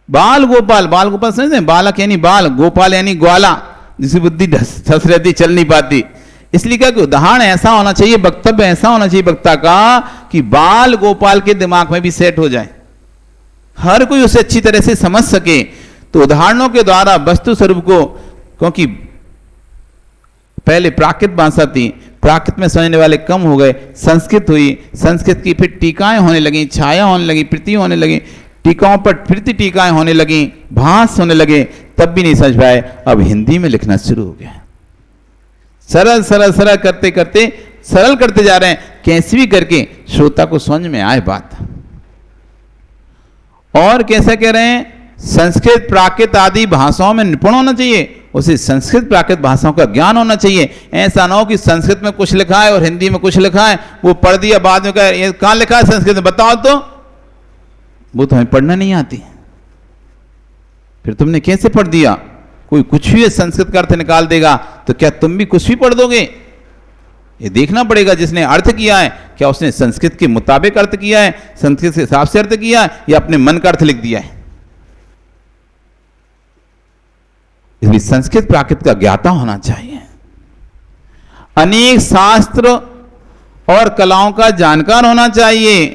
बाल गोपाल, बाल गोपाल समझते हैं? बालक यानी बाल, गोपाल यानी ग्वाला, जिसकी बुद्धि धस रहती, चल नहीं पाती। इसलिए क्या कि उदाहरण ऐसा होना चाहिए, वक्तव्य ऐसा होना चाहिए वक्ता का कि बाल गोपाल के दिमाग में भी सेट हो जाए, हर कोई उसे अच्छी तरह से समझ सके। तो उदाहरणों के द्वारा वस्तु स्वरूप को, क्योंकि पहले प्राकृत भाषा थी, प्राकृत में समझने वाले कम हो गए, संस्कृत हुई, संस्कृत की फिर टीकाएं होने लगी, छाया होने लगी, प्रति होने लगी, टीकाओं पर प्रति टीकाएं होने लगी, भास होने लगे, तब भी नहीं समझ पाए। अब हिंदी में लिखना शुरू हो गया, सरल सरल सरल करते करते सरल करते जा रहे हैं, कैसे भी करके श्रोता को समझ में आए बात। और कैसा कह रहे हैं? संस्कृत प्राकृत आदि भाषाओं में निपुण होना चाहिए, उसे संस्कृत प्राकृत भाषाओं का ज्ञान होना चाहिए। ऐसा ना हो कि संस्कृत में कुछ लिखा है और हिंदी में कुछ लिखा है, वो पढ़ दिया, बाद में कहा ये कहां लिखा है संस्कृत में बताओ, तो वो तो हमें पढ़ना नहीं आती, फिर तुमने कैसे पढ़ दिया? कोई कुछ भी संस्कृत का अर्थ निकाल देगा तो क्या तुम भी कुछ भी पढ़ दोगे? ये देखना पड़ेगा जिसने अर्थ किया है, क्या उसने संस्कृत के मुताबिक अर्थ किया है, संस्कृत के हिसाब से अर्थ किया है, या अपने मन का अर्थ लिख दिया है। इसलिए संस्कृत प्राकृत का ज्ञाता होना चाहिए, अनेक शास्त्र और कलाओं का जानकार होना चाहिए।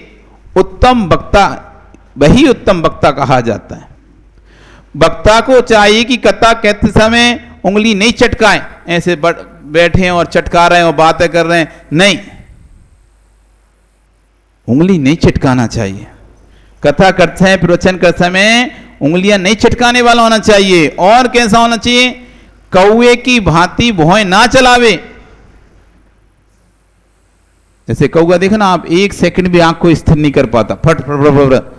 उत्तम वक्ता, वही उत्तम वक्ता कहा जाता है। वक्ता को चाहिए कि कथा कहते समय उंगली नहीं चटकाए, ऐसे बैठे हैं और चटका रहे हैं और बातें कर रहे हैं, नहीं, उंगली नहीं चटकाना चाहिए। कथा करते हैं, प्रवचन करते समय उंगलियां नहीं चटकाने वाला होना चाहिए। और कैसा होना चाहिए? कौवे की भांति भौं ना चलावे। जैसे कौवा देखो ना आप, 1 सेकंड भी आंख को स्थिर नहीं कर पाता, फट फट फट फट।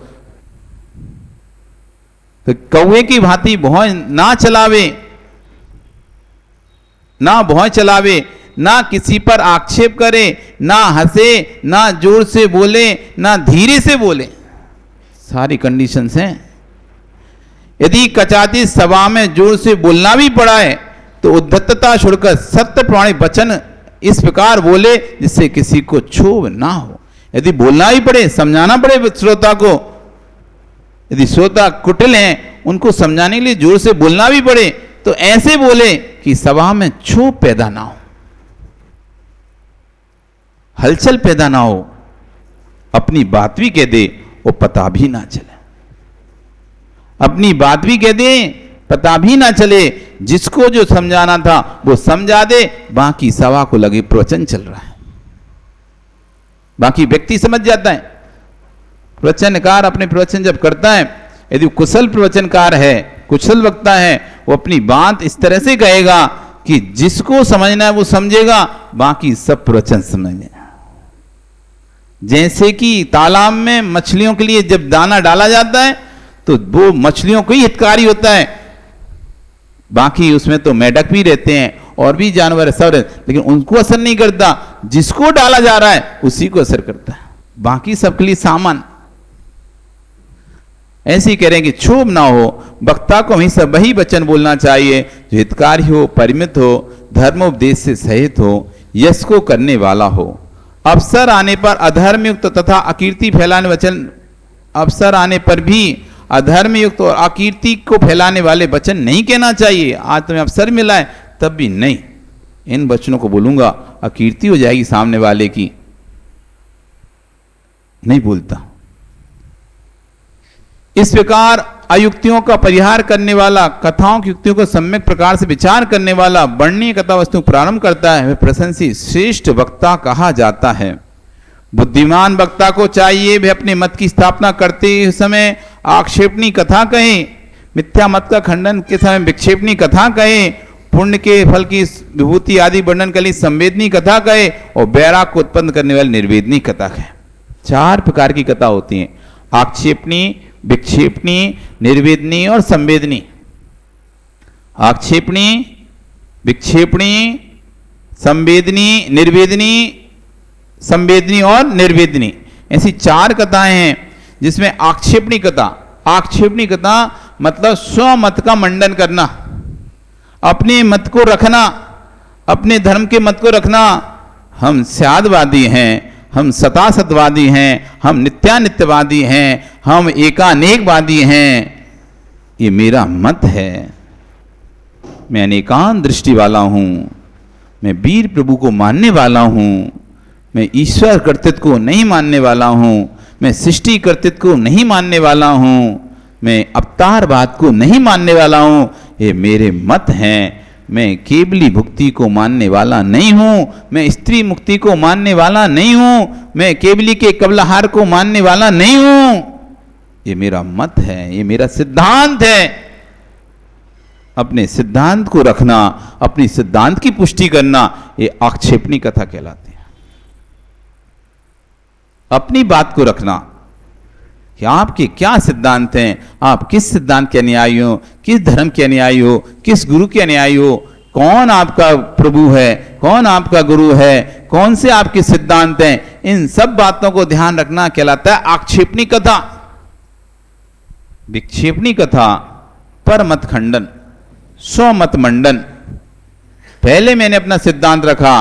तो कौवे की भांति भौं ना चलावे, ना भौं चलावे, ना किसी पर आक्षेप करे, ना हंसे, ना जोर से बोले, ना धीरे से बोले। सारी कंडीशंस हैं। यदि कचाती सभा में जोर से बोलना भी पड़ा है तो उद्धतता छोड़कर सत्य प्रमाणिक वचन इस प्रकार बोले जिससे किसी को क्षोभ ना हो। यदि बोलना ही पड़े, समझाना पड़े श्रोता को, यदि श्रोता कुटिल हैं उनको समझाने के लिए जोर से बोलना भी पड़े, तो ऐसे बोले कि सभा में क्षोभ पैदा ना हो, हलचल पैदा ना हो, अपनी बात भी कह दे वो पता भी ना चले, अपनी बात भी कह दे पता भी ना चले, जिसको जो समझाना था वो समझा दे, बाकी सभा को लगे प्रवचन चल रहा है, बाकी व्यक्ति समझ जाता है। प्रवचनकार अपने प्रवचन जब करता है, यदि कुशल प्रवचनकार है, कुशल वक्ता है, वो अपनी बात इस तरह से कहेगा कि जिसको समझना है वो समझेगा, बाकी सब प्रवचन समझेंगे। जैसे कि तालाब में मछलियों के लिए जब दाना डाला जाता है तो वो मछलियों को ही हितकारी होता है, बाकी उसमें तो मेढक भी रहते हैं और भी जानवर सब रहते, लेकिन उनको असर नहीं करता। जिसको डाला जा रहा है उसी को असर करता है, बाकी सबके लिए सामान। ऐसे ही कह रहे हैं कि क्षोभ ना हो, वक्ता को हमेशा वही वचन बोलना चाहिए जो हितकारी हो, परिमित हो, धर्मोपदेश से सहित हो, यश को करने वाला हो। अवसर आने पर अधर्मयुक्त तथा अकीर्ति फैलाने वचन, अवसर आने पर भी अधर्मयुक्त और अकीर्ति को फैलाने वाले वचन नहीं कहना चाहिए। आज तुम्हें अवसर मिला है तब भी नहीं, इन वचनों को बोलूंगा, अकीर्ति हो जाएगी सामने वाले की, नहीं बोलता। इस प्रकार अयुक्तियों का परिहार करने वाला, कथाओं की युक्तियों को सम्यक प्रकार से विचार करने वाला वर्णनीय कथा वस्तु प्रारंभ करता है, वह प्रशंसी श्रेष्ठ वक्ता कहा जाता है। बुद्धिमान वक्ता को चाहिए वह अपने मत की स्थापना करते समय आक्षेपणी कथा कहे, मिथ्या मत का खंडन के समय विक्षेपणी कथा कहे, पुण्य के फल की विभूति आदि वर्णन के लिए संवेदनी कथा कहे और बैराग को उत्पन्न करने वाली निर्वेदनी कथा कहे। 4 प्रकार की कथा होती हैं, आक्षेपणी, विक्षेपणी, निर्वेदनी और संवेदनी। आक्षेपणी, विक्षेपणी, संवेदनी, निर्वेदनी, संवेदनी और निर्वेदनी, ऐसी 4 कथाएं हैं। जिसमें आक्षेपणी कथा, आक्षेपणी कथा मतलब स्वमत का मंडन करना, अपने मत को रखना, अपने धर्म के मत को रखना। हम स्यादवादी हैं, हम सतासतवादी हैं, हम नित्यानित्यवादी हैं, हम एकानेकवादी हैं, ये मेरा मत है, मैं अनेकांत दृष्टि वाला हूं, मैं वीर प्रभु को मानने वाला हूं, मैं ईश्वर कर्तृत्व को नहीं मानने वाला हूं, मैं सृष्टि कर्तृत्व को नहीं मानने वाला हूं, मैं अवतारवाद को नहीं मानने वाला हूं, ये मेरे मत हैं। मैं केवली भुक्ति को मानने वाला नहीं हूं, मैं स्त्री मुक्ति को मानने वाला नहीं हूं, मैं केवली के कबलहार को मानने वाला नहीं हूं, ये मेरा मत है, ये मेरा सिद्धांत है। अपने सिद्धांत को रखना, अपनी सिद्धांत की पुष्टि करना, ये आक्षेपणी कथा कहलाती है। अपनी बात को रखना कि आपके क्या सिद्धांत हैं, आप किस सिद्धांत के अनुयायी हो, किस धर्म के अनुयायी हो, किस गुरु के अनुयायी हो, कौन आपका प्रभु है, कौन आपका गुरु है, कौन से आपके सिद्धांत हैं, इन सब बातों को ध्यान रखना कहलाता है आक्षेपणी कथा। विक्षेपणी कथा पर मत खंडन, स्वमत मंडन। पहले मैंने अपना सिद्धांत रखा,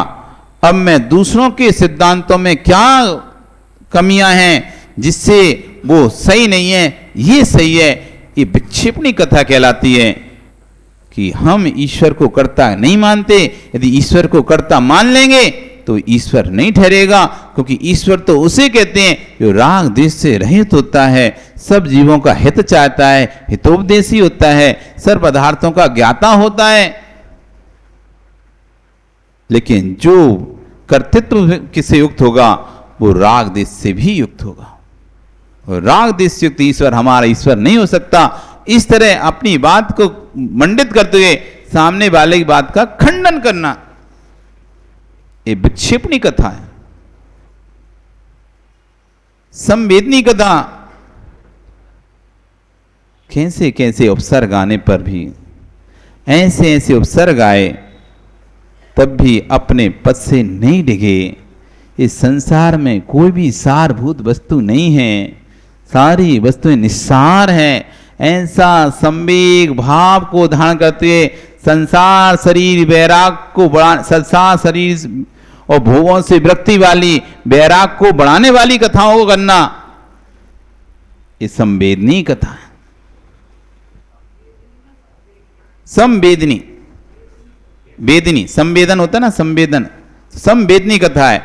अब मैं दूसरों के सिद्धांतों में क्या कमियां हैं जिससे वो सही नहीं है, ये सही है, ये विक्षेपणी कथा कहलाती है। कि हम ईश्वर को कर्ता नहीं मानते, यदि ईश्वर को कर्ता मान लेंगे तो ईश्वर नहीं ठहरेगा, क्योंकि ईश्वर तो उसे कहते हैं जो राग द्वेष से रहित होता है, सब जीवों का हित चाहता है, हितोपदेशी होता है, सर्व पदार्थों का ज्ञाता होता है। लेकिन जो कर्तृत्व किससे युक्त होगा वो राग द्वेष से भी युक्त होगा, और राग द्वेष युक्त ईश्वर हमारा ईश्वर नहीं हो सकता। इस तरह अपनी बात को मंडित करते हुए सामने वाले की बात का खंडन करना, ये विक्षेपणी कथा है। संवेदनी कथा, कैसे कैसे उपसर्ग आने पर भी, ऐसे ऐसे उपसर्ग आए तब भी अपने पद से नहीं डिगे। इस संसार में कोई भी सारभूत वस्तु नहीं है, सारी वस्तुएं निस्सार हैं। ऐसा संवेग भाव को धारण करते हुए संसार शरीर वैराग को बढ़ा, संसार शरीर और भोगों से विरक्ति वाली वैराग को बढ़ाने वाली कथाओं को करना, ये संवेदनी कथा है। संवेदनी, वेदनी, संवेदन होता है ना, संवेदन, संवेदनी कथा है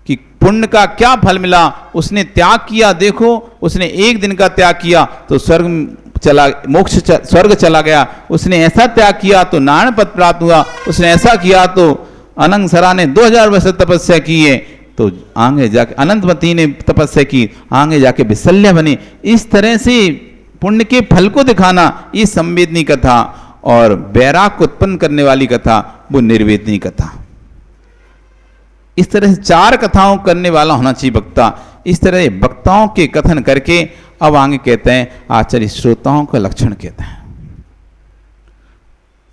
कि पुण्य का क्या फल मिला, उसने त्याग किया। देखो उसने एक दिन का त्याग किया तो स्वर्ग चला, मोक्ष स्वर्ग चला गया। उसने ऐसा त्याग किया तो नारायण पद प्राप्त हुआ। उसने ऐसा किया तो अनंगसरा ने 2000 वर्ष तपस्या की है तो आगे जाके अनंतमती ने तपस्या की, आगे जाके विशल्य बने। इस तरह से पुण्य के फल को दिखाना ये संवेदनी कथा, और वैराग को उत्पन्न करने वाली कथा वो निर्वेदनी कथा। इस तरह से 4 कथाओं करने वाला होना चाहिए वक्ता। इस तरह वक्ताओं के कथन करके अब आगे कहते हैं आचार्य श्रोताओं का लक्षण कहते हैं।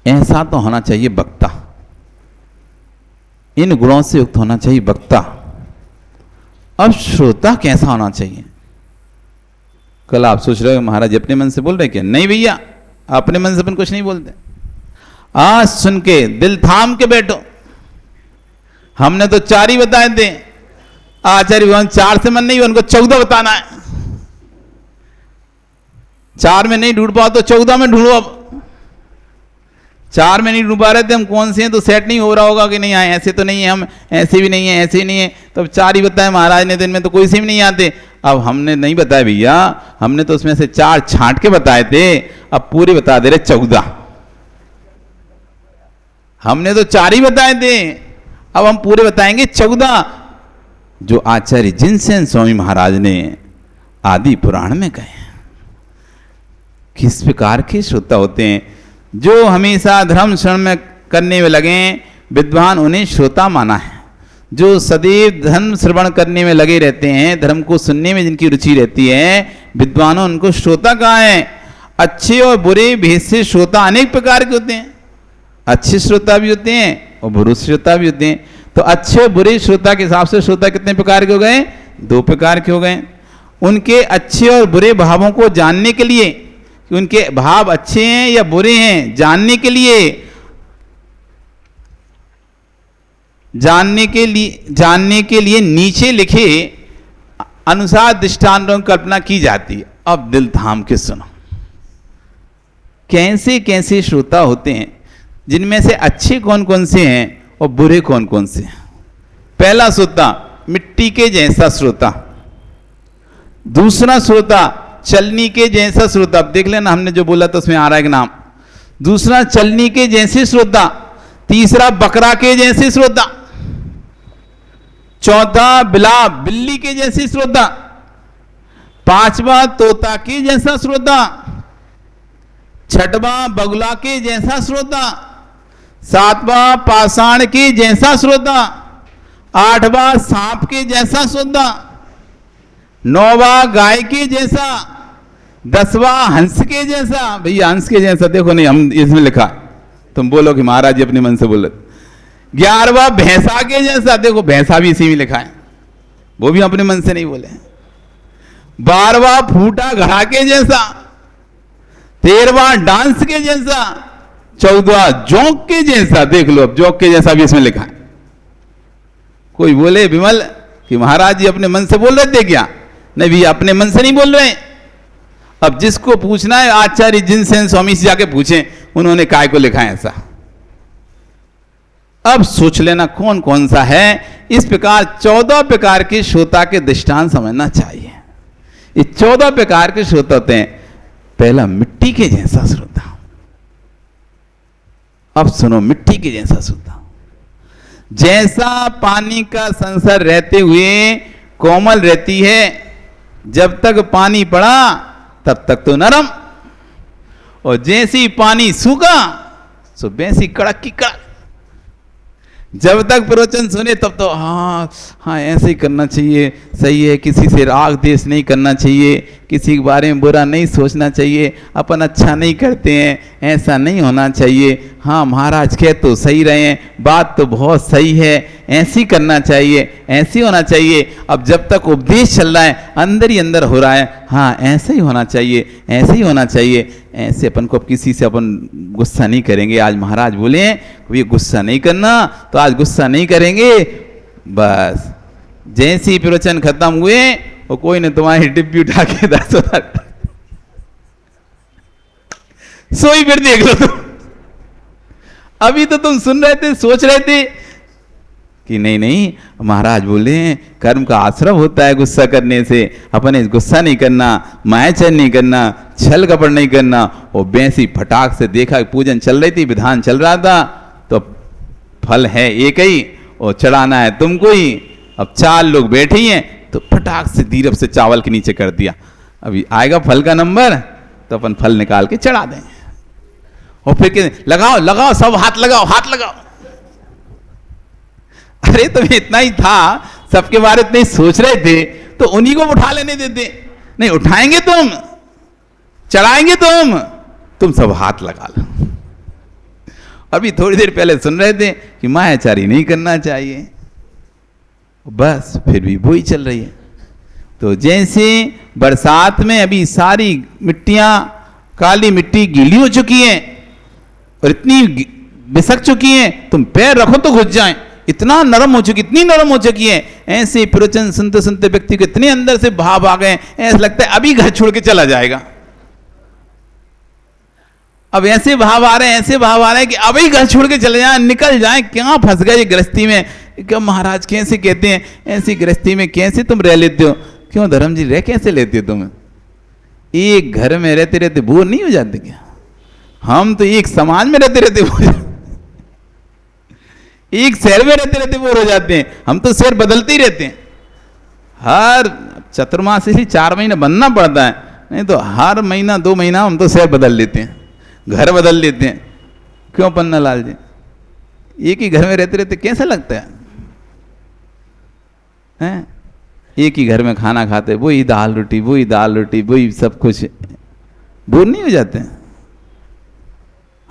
ऐसा तो होना चाहिए वक्ता, इन गुणों से युक्त होना चाहिए वक्ता। अब श्रोता कैसा होना चाहिए? कल आप सोच रहे हो महाराज अपने मन से बोल रहे क्या? नहीं भैया, अपने मन से अपन कुछ नहीं बोलते। आज सुन के दिल थाम के बैठो। हमने तो 4 ही बताए थे, आचार्य भगवान 4 से मन नहीं, उनको 14 बताना है। 4 में नहीं ढूंढ पाओ तो 14 में ढूंढो। अब 4 में नहीं ढूंढ पा रहे थे हम, कौन से हैं तो सेट नहीं हो रहा होगा कि नहीं आए, ऐसे तो नहीं है हम, ऐसे भी नहीं है, ऐसे ही नहीं है, तो 4 ही बताए महाराज ने, दिन में तो कोई से भी नहीं आते। अब हमने नहीं बताया भैया, हमने तो उसमें से 4 छांट के बताए थे, अब पूरे बता दे रहे 14। हमने तो 4 ही बताए थे, अब हम पूरे बताएंगे 14, जो आचार्य जिनसेन स्वामी महाराज ने आदि पुराण में कहे। किस प्रकार के श्रोता होते हैं? जो हमेशा धर्म श्रवण में करने में लगे, विद्वान उन्हें श्रोता माना है। जो सदैव धर्म श्रवण करने में लगे रहते हैं, धर्म को सुनने में जिनकी रुचि रहती है, विद्वानों उनको श्रोता कहा है। अच्छे और बुरे भेद से श्रोता अनेक प्रकार के होते हैं। अच्छे श्रोता भी होते हैं और बुरे श्रोता भी होते हैं। तो अच्छे और बुरे श्रोता के हिसाब से श्रोता कितने प्रकार के हो गए? 2 प्रकार के हो गए। उनके अच्छे और बुरे भावों को जानने के लिए, कि उनके भाव अच्छे हैं या बुरे हैं, जानने के लिए नीचे लिखे अनुसार दृष्टांतों की कल्पना की जाती है। अब दिल थाम के सुनो, कैसे कैसे श्रोता होते हैं, जिनमें से अच्छे कौन कौन से हैं और बुरे कौन कौन से हैं। पहला श्रोता मिट्टी के जैसा श्रोता, दूसरा श्रोता चलनी के जैसा श्रोता। अब देख लेना, हमने जो बोला था उसमें आ रहा है नाम। दूसरा चलनी के जैसे श्रोता, तीसरा बकरा के जैसे श्रोता, चौथा बिल्ली के जैसे श्रोता, पांचवा तोता के जैसा श्रोता, छठवां बगुला के जैसा श्रोता, सातवां पाषाण के जैसा श्रोता, आठवां सांप के जैसा श्रोता, 9वां गाय के जैसा, 10वां हंस के जैसा। भैया हंस के जैसा देखो नहीं, हम इसमें लिखा, तुम बोलो कि महाराज जी अपने मन से बोले। 11वां भैंसा के जैसा, देखो भैंसा भी इसी में लिखा है, वो भी अपने मन से नहीं बोले। 12वां फूटा घड़ा के जैसा, 13वां डांस के जैसा, 14वां जोंक के जैसा। देख लो, अब जोंक के जैसा भी इसमें लिखा है। कोई बोले विमल कि महाराज जी अपने मन से बोल रहे थे क्या? नहीं भैया, अपने मन से नहीं बोल रहे। अब जिसको पूछना है आचार्य जिनसेन स्वामी से जाके पूछें, उन्होंने काय को लिखा है ऐसा। अब सोच लेना कौन कौन सा है। इस प्रकार 14 प्रकार के श्रोता के दृष्टांत समझना चाहिए। ये 14 प्रकार के श्रोता होते हैं। पहला मिट्टी के जैसा श्रोता। अब सुनो, मिट्टी के जैसा श्रोता, जैसा पानी का संसर्ग रहते हुए कोमल रहती है, जब तक पानी पड़ा तब तक तो नरम, और जैसे ही पानी सूखा तो वैसी कड़क की कड़क। जब तक प्रवचन सुने तब तो हाँ ऐसे ही करना चाहिए, सही है, किसी से राग द्वेष नहीं करना चाहिए, किसी के बारे में बुरा नहीं सोचना चाहिए, अपन अच्छा नहीं करते हैं, ऐसा नहीं होना चाहिए। हाँ महाराज कह तो सही रहे हैं, बात तो बहुत सही है, ऐसे ही करना चाहिए, ऐसे ही होना चाहिए। अब जब तक उपदेश चल रहा है, अंदर ही अंदर हो रहा है, हाँ ऐसे ही होना चाहिए, ऐसे ही होना चाहिए। ऐसे अपन को, अब किसी से अपन गुस्सा नहीं करेंगे। आज महाराज बोले ये गुस्सा नहीं करना, तो आज गुस्सा नहीं करेंगे। बस जैसे ही प्रवचन खत्म हुए और कोई ने तुम्हारी डिब्बी उठा के 10,000 सोई, फिर देख लो तुम। अभी तो तुम सुन रहे थे, सोच रहे थे कि नहीं महाराज बोले कर्म का आश्रय होता है गुस्सा करने से, अपने गुस्सा नहीं करना, मायाचरण नहीं करना, छल कपट नहीं करना। और वैसी फटाक से देखा, पूजन चल रही थी, विधान चल रहा था, तो फल है एक ही और चढ़ाना है तुमको ही। अब 4 लोग बैठे हैं तो फटाक से धीरज से चावल के नीचे कर दिया। अभी आएगा फल का नंबर, तो अपन फल निकाल के चढ़ा दें। और फिर कहते लगाओ लगाओ, सब हाथ लगाओ, हाथ लगाओ। अरे तुम्हें इतना ही था, सबके बारे में इतना ही सोच रहे थे, तो उन्हीं को उठा लेने देते। नहीं, उठाएंगे तुम, चढ़ाएंगे तुम सब हाथ लगा लो। अभी थोड़ी देर पहले सुन रहे थे कि मायाचारी नहीं करना चाहिए, बस फिर भी वही चल रही है। तो जैसे बरसात में अभी सारी मिट्टियां, काली मिट्टी गीली हो चुकी है और इतनी बिसक चुकी है, तुम पैर रखो तो घुस जाए, इतना नरम हो चुकी, इतनी नरम हो चुकी है। ऐसे प्रवचन सुनते सुनते व्यक्ति को इतने अंदर से भाव आ गए, ऐसा लगता है अभी घर छोड़ के चला जाएगा। अब ऐसे भाव आ रहे हैं, ऐसे भाव आ रहे हैं कि अभी घर छोड़ के चले जाए, निकल जाए, क्या फंस गए गृहस्थी में। क्या महाराज कैसे कहते हैं, ऐसी गृहस्थी में कैसे तुम रह लेते हो? क्यों धर्म जी, रह कैसे लेते हो तुम? एक घर में रहते रहते बोर नहीं हो जाते क्या? हम तो एक समाज में रहते रहते बोर, एक शहर में रहते रहते बोर हो जाते हैं। हम तो शहर बदलते ही रहते हैं, हर चतुर्मासी 4 महीने बनना पड़ता है, नहीं तो हर महीना 2 महीना हम तो शहर बदल लेते हैं, घर बदल लेते हैं। क्यों पन्ना लाल जी, एक ही घर में रहते रहते कैसा लगता है? हैं? एक ही घर में खाना खाते, वही दाल रोटी, वही दाल रोटी, वही सब कुछ, बोर नहीं हो जाते हैं?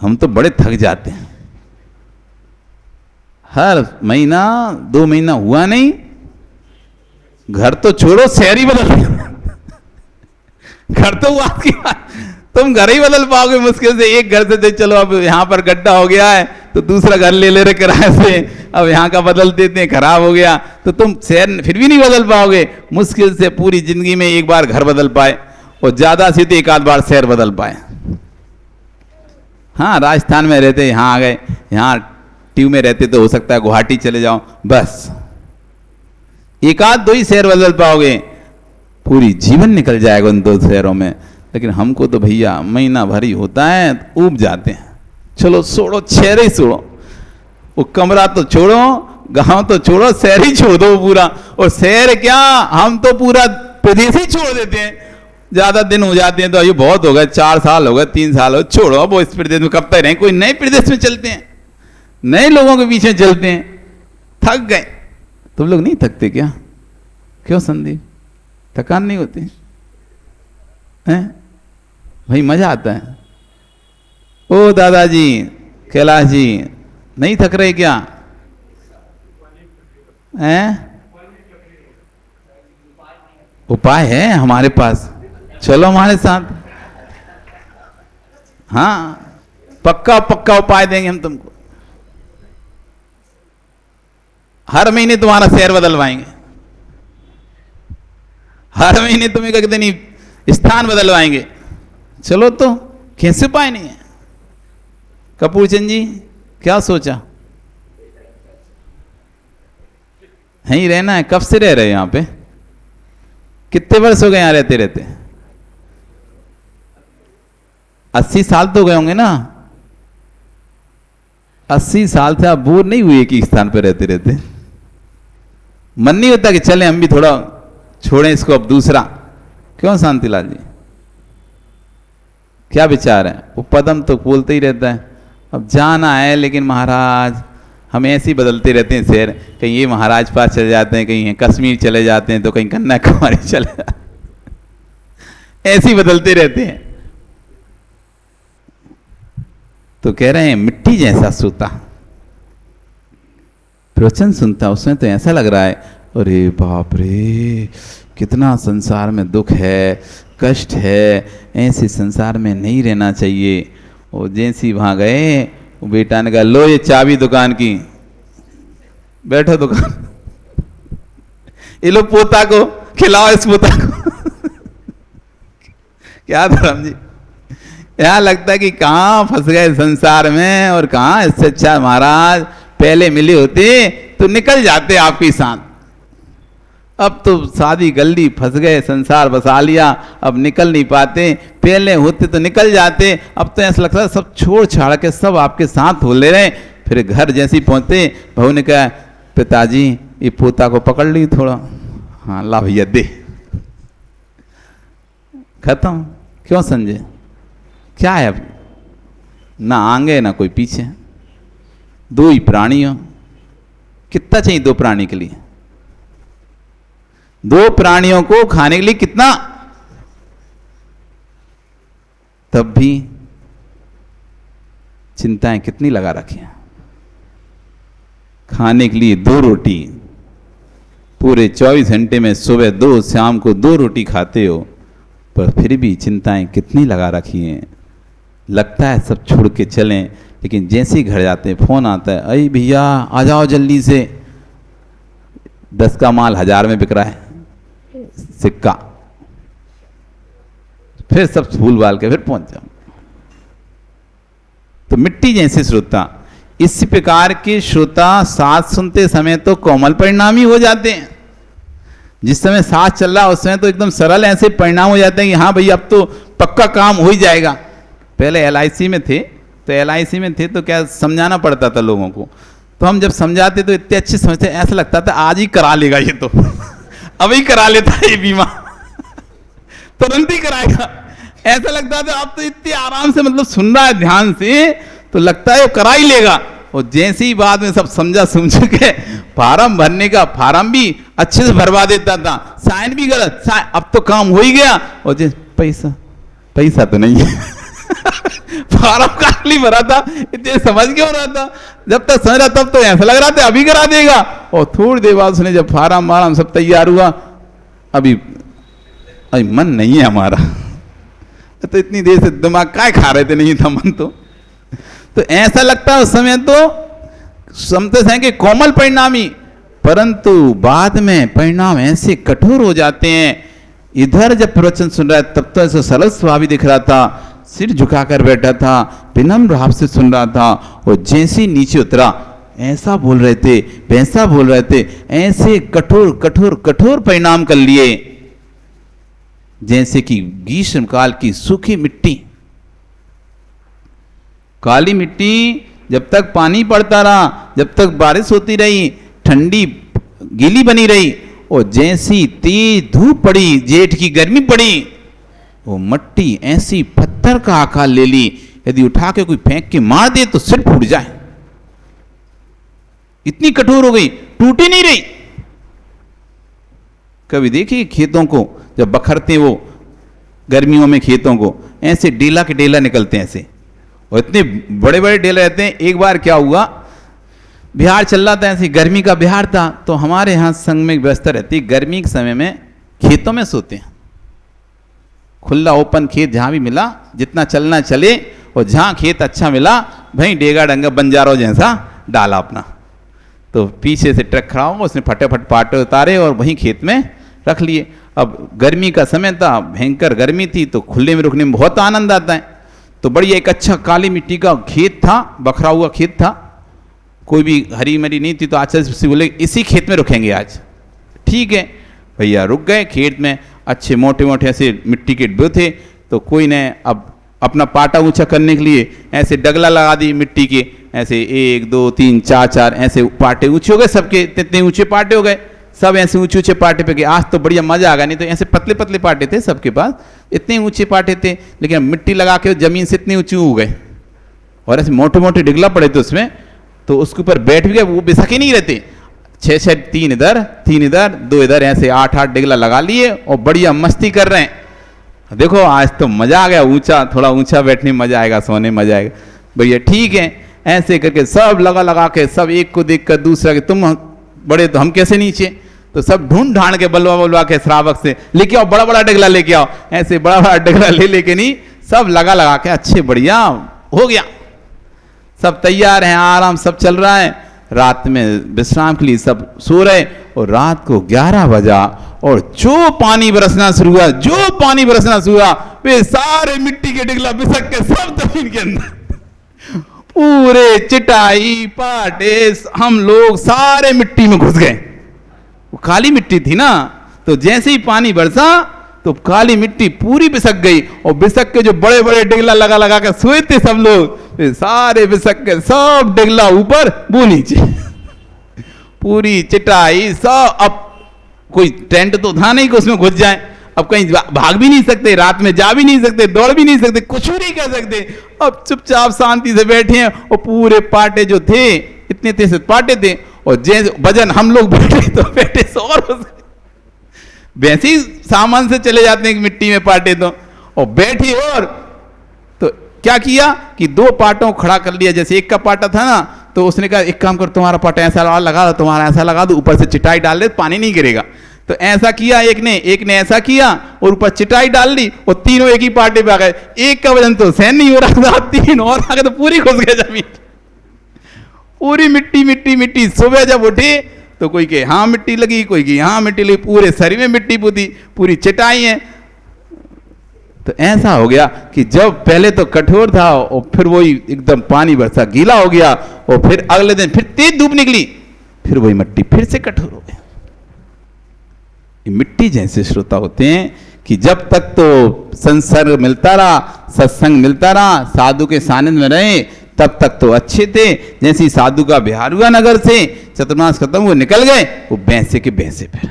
हम तो बड़े थक जाते हैं। हर महीना 2 महीना हुआ नहीं, घर तो छोड़ो शहर ही बदल गया। घर तो हुआ की बात, तुम घर ही बदल पाओगे मुश्किल से। एक घर से चलो अब यहाँ पर गड्ढा हो गया है तो दूसरा घर ले रहे किराए से, अब यहाँ का बदल देते हैं, खराब हो गया तो तुम शहर फिर भी नहीं बदल पाओगे। मुश्किल से पूरी जिंदगी में एक बार घर बदल पाए, और ज्यादा से तो 1 आध बार शहर बदल पाए। हाँ, राजस्थान में रहते यहाँ आ गए, यहाँ ट्यू में रहते तो हो सकता है गुवाहाटी चले जाओ, बस 1 आध 2 ही शहर बदल पाओगे, पूरी जीवन निकल जाएगा उन 2 शहरों में। लेकिन हमको तो भैया महीना भर ही होता है, ऊब जाते हैं। चलो छोड़ो, शहर ही छोड़ो, वो कमरा तो छोड़ो, गांव तो छोड़ो, शहर ही छोड़ दो पूरा। और शहर क्या, हम तो पूरा प्रदेश ही छोड़ देते हैं। ज्यादा दिन हो जाते हैं तो ये बहुत हो गए, 4 साल हो गए, 3 साल हो, छोड़ो अब वो इस प्रदेश में कब तक रहें। कोई नए प्रदेश में चलते हैं, नए लोगों के पीछे चलते हैं, थक गए। तुम लोग नहीं थकते क्या? क्यों संदीप, थकान नहीं होती हैं? भाई मजा आता है। ओ दादाजी, कैलाश जी, नहीं थक रहे क्या? हैं? उपाय है हमारे पास, चलो हमारे साथ। हाँ, पक्का पक्का उपाय देंगे हम तुमको। हर महीने तुम्हारा शहर बदलवाएंगे, हर महीने तुम्हें कहते नहीं स्थान बदलवाएंगे। चलो तो, कैसे उपाय नहीं है? कपूर चंद जी क्या सोचा? यहीं रहना है? कब से रह रहे यहां पे? कितने वर्ष हो गए यहां रहते रहते? 80 साल तो गए होंगे ना? 80 साल से आप बोर नहीं हुए एक ही स्थान पर रहते रहते? मन नहीं होता कि चले हम भी थोड़ा छोड़ें इसको अब दूसरा? क्यों शांतिलाल जी, क्या विचार है? वो पदम तो बोलते ही रहता है अब जाना है, लेकिन महाराज हम ऐसे ही बदलते रहते हैं शहर, कहीं ये महाराज पास चले जाते हैं, कहीं कश्मीर चले जाते हैं, तो कहीं कन्याकुमारी चले जाते हैं, ऐसे ही बदलते रहते हैं। तो कह रहे हैं मिट्टी जैसा सूता, प्रवचन सुनता उसमें तो ऐसा लग रहा है अरे बाप रे, कितना संसार में दुख है, कष्ट है, ऐसे संसार में नहीं रहना चाहिए। और जैसी वहां गए, वो बेटा ने कहा लो ये चाबी दुकान की, बैठो दुकान, ये लो पोता को खिलाओ, इस पोता को। क्या धर्म जी, यहाँ लगता है कि कहाँ फंस गए संसार में, और कहाँ इससे अच्छा महाराज पहले मिले होते तो निकल जाते आपके साथ। अब तो शादी गल्ली फंस गए, संसार बसा लिया, अब निकल नहीं पाते, पहले होते तो निकल जाते। अब तो ऐसा लगता है सब छोड़ छाड़ के सब आपके साथ हो ले रहे। फिर घर जैसी पहुंचते, बहू ने कहा पिताजी ये पोता को पकड़ ली थोड़ा, हाँ ला भैया दे, खत्म। क्यों संजय, क्या है अब, ना आगे ना कोई पीछे, दो ही प्राणी हो। कितना चाहिए दो प्राणी के लिए? दो प्राणियों को खाने के लिए कितना? तब भी चिंताएं कितनी लगा रखी हैं। खाने के लिए दो रोटी, पूरे 24 घंटे में सुबह दो, शाम को दो रोटी खाते हो, पर फिर भी चिंताएं कितनी लगा रखी हैं। लगता है सब छोड़ के चलें, लेकिन जैसे ही घर जाते हैं फोन आता है, अरे भैया आ जाओ जल्दी से, 10 का माल 1000 में बिक रहा है सिक्का, फिर सब भूल भाल के फिर पहुंच जाओ। तो मिट्टी जैसे श्रोता, इस प्रकार के श्रोता साथ सुनते समय तो कोमल परिणामी हो जाते हैं। जिस समय साथ चल रहा उस समय तो एकदम सरल ऐसे परिणाम हो जाते हैं कि हाँ भाई अब तो पक्का काम हो ही जाएगा। पहले LIC में थे, तो LIC में थे तो क्या समझाना पड़ता था लोगों को, तो हम जब समझाते तो इतने अच्छे समझते, ऐसा लगता था आज ही करा लेगा ये तो अभी करा लेता है ये बीमा तुरंत ही कराएगा। ऐसा लगता था अब तो इतने आराम से मतलब सुन रहा है ध्यान से, तो लगता है वो करा ही लेगा। और जैसे ही बाद में सब समझा समझ के फार्म भरने का, फार्म भी अच्छे से भरवा देता था, साइन भी गलत, अब तो काम हो ही गया। और पैसा पैसा तो नहीं है फार्म खाली भरा था, इतने समझ क्यों रहा था? जब तक समझ रहा तब तो ऐसा लग रहा था अभी करा देगा, और थोड़ी देर बाद उसने जब फार्म वार्म सब तैयार हुआ, अभी मन नहीं है हमारा। तो इतनी देर से दिमाग काय खा रहे थे, नहीं था मन तो ऐसा लगता है उस समय तो समझते हैं कि कोमल परिणामी, परंतु बाद में परिणाम ऐसे कठोर हो जाते हैं। इधर जब प्रवचन सुन रहा है तब तो ऐसा सरल स्वभाव दिख रहा था, सिर झुकाकर बैठा था, विनम्र भाव से सुन रहा था, और जैसे नीचे उतरा ऐसा बोल रहे थे, वैसा बोल रहे थे, ऐसे कठोर कठोर कठोर परिणाम कर लिए जैसे कि ग्रीष्म काल की सूखी मिट्टी। काली मिट्टी जब तक पानी पड़ता रहा, जब तक बारिश होती रही, ठंडी गीली बनी रही, और जैसी तेज धूप पड़ी, जेठ की गर्मी पड़ी, वो मट्टी ऐसी पत्थर का आकार ले ली, यदि उठा के कोई फेंक के मार दे तो सिर फूट जाए, इतनी कठोर हो गई, टूट ही नहीं रही। कभी देखिए खेतों को जब बखरते वो गर्मियों में, खेतों को ऐसे डेला के डेला निकलते हैं ऐसे, और इतने बड़े बड़े डेले रहते हैं। एक बार क्या हुआ, बिहार चल रहा था, ऐसे गर्मी का बिहार था, तो हमारे यहाँ संघ में व्यवस्था रहती, गर्मी के समय में खेतों में सोते हैं, खुला ओपन खेत जहाँ भी मिला, जितना चलना चले, और जहाँ खेत अच्छा मिला भाई डेगा डंगा बंजारों जैसा डाला अपना, तो पीछे से ट्रक खड़ा होगा, उसने फटाफट पाटे उतारे और वहीं खेत में रख लिए। अब गर्मी का समय था, भयंकर गर्मी थी, तो खुले में रुकने में बहुत आनंद आता है। तो बढ़िया एक अच्छा काली मिट्टी का खेत था, बखरा हुआ खेत था, कोई भी हरी मरी नहीं थी, तो आचार्य से बोले इसी खेत में रुकेंगे आज। ठीक है भैया, रुक गए खेत में। अच्छे मोटे मोटे ऐसे मिट्टी के डिब्बे थे, तो कोई ने अब अपना पाटा ऊंचा करने के लिए ऐसे डगला लगा दी मिट्टी के, ऐसे 1 2 3 4 4 ऐसे पाटे ऊंचे हो गए, सबके इतने ऊंचे पाटे हो गए, सब ऐसे ऊंचे ऊंचे पाटे पे गए। आज तो बढ़िया मजा आ गया, नहीं तो ऐसे पतले पतले पाटे थे सबके पास, इतने ऊंचे पाटे थे, लेकिन मिट्टी लगा के जमीन से इतने ऊंचे हो गए, और ऐसे मोटे मोटे डिगला पड़े थे उसमें, तो उसके ऊपर बैठ भी गए, वो बिसके नहीं रहते, 6 3 इधर 3 इधर 2 इधर, ऐसे 8 8 डिगला लगा लिए और बढ़िया मस्ती कर रहे हैं। देखो आज तो मजा आ गया, ऊंचा थोड़ा ऊंचा बैठने में मजा आएगा, सोने में मजा आएगा भैया। ठीक है, ऐसे करके सब लगा के, सब एक को देख कर दूसरा के, तुम बड़े तो हम कैसे नीचे, तो सब ढूंढ ढांड के बलवा के श्रावक से लेके आओ, बड़ा बड़ा डगला लेके आओ, ऐसे बड़ा बड़ा डगला लेके नहीं, सब लगा के अच्छे बढ़िया हो गया, सब तैयार हैं, आराम सब चल रहा है। रात में विश्राम के लिए सब सो रहे, और रात को 11 बजा, और जो पानी बरसना शुरू हुआ, वे सारे मिट्टी के डिगला बिसक के सब जमीन के अंदर, पूरे चिटाई पाटे हम लोग सारे मिट्टी में घुस गए। वो काली मिट्टी थी ना, तो जैसे ही पानी बरसा तो काली मिट्टी पूरी बिसक गई, और बिसक के जो बड़े बड़े डिगला लगा के सोए थे सब लोग, सारे बिसक के सब डिगला ऊपर वो नीचे, पूरी चिटाई सब। अब कोई टेंट तो था नहीं कि उसमें घुस जाए, अब कहीं भाग भी नहीं सकते, रात में जा भी नहीं सकते, दौड़ भी नहीं सकते, कुछ भी नहीं कर सकते। अब चुपचाप शांति से बैठे हैं और पूरे पाटे जो थे इतने तेज पाटे थे, और जैसे भजन हम लोग बैठे तो बैठे सौर हो सकते, वैसे ही सामान से चले जाते हैं मिट्टी में पाटे तो, और बैठे और तो क्या किया कि दो पाटों को खड़ा कर लिया। जैसे एक का पाटा था ना, तो उसने कहा एक काम कर, तुम्हारा पाटा ऐसा लगा दो, तुम्हारा ऐसा लगा दो, ऊपर से चिटाई डाल दे, पानी नहीं गिरेगा। तो ऐसा किया एक ने ऐसा किया और ऊपर चिटाई डाल दी, और तीनों एक ही पाटे पे आ गए। एक का वजन तो सहन नहीं हो रहा था, तीन और आ गए तो पूरी घुस गए जमीन, पूरी मिट्टी मिट्टी मिट्टी। सुबह जब उठे तो कोई के हाँ मिट्टी लगी, कोई की हाँ मिट्टी लगी, पूरे शरीर में मिट्टी पुती, पूरी चिटाई है। तो ऐसा हो गया कि जब पहले तो कठोर था और फिर वही एकदम पानी बरसा गीला हो गया, और फिर अगले दिन फिर तेज धूप निकली, फिर वही मिट्टी फिर से कठोर हो गया। मिट्टी जैसे श्रोता होते हैं कि जब तक तो संसर्ग मिलता रहा, सत्संग मिलता रहा, साधु के सानिध्य में रहे, तब तक तो अच्छे थे। जैसे ही साधु का बिहार हुआ नगर से, चतुर्मास खत्म हुए, निकल गए, वो भैंसे के भैंसे फिर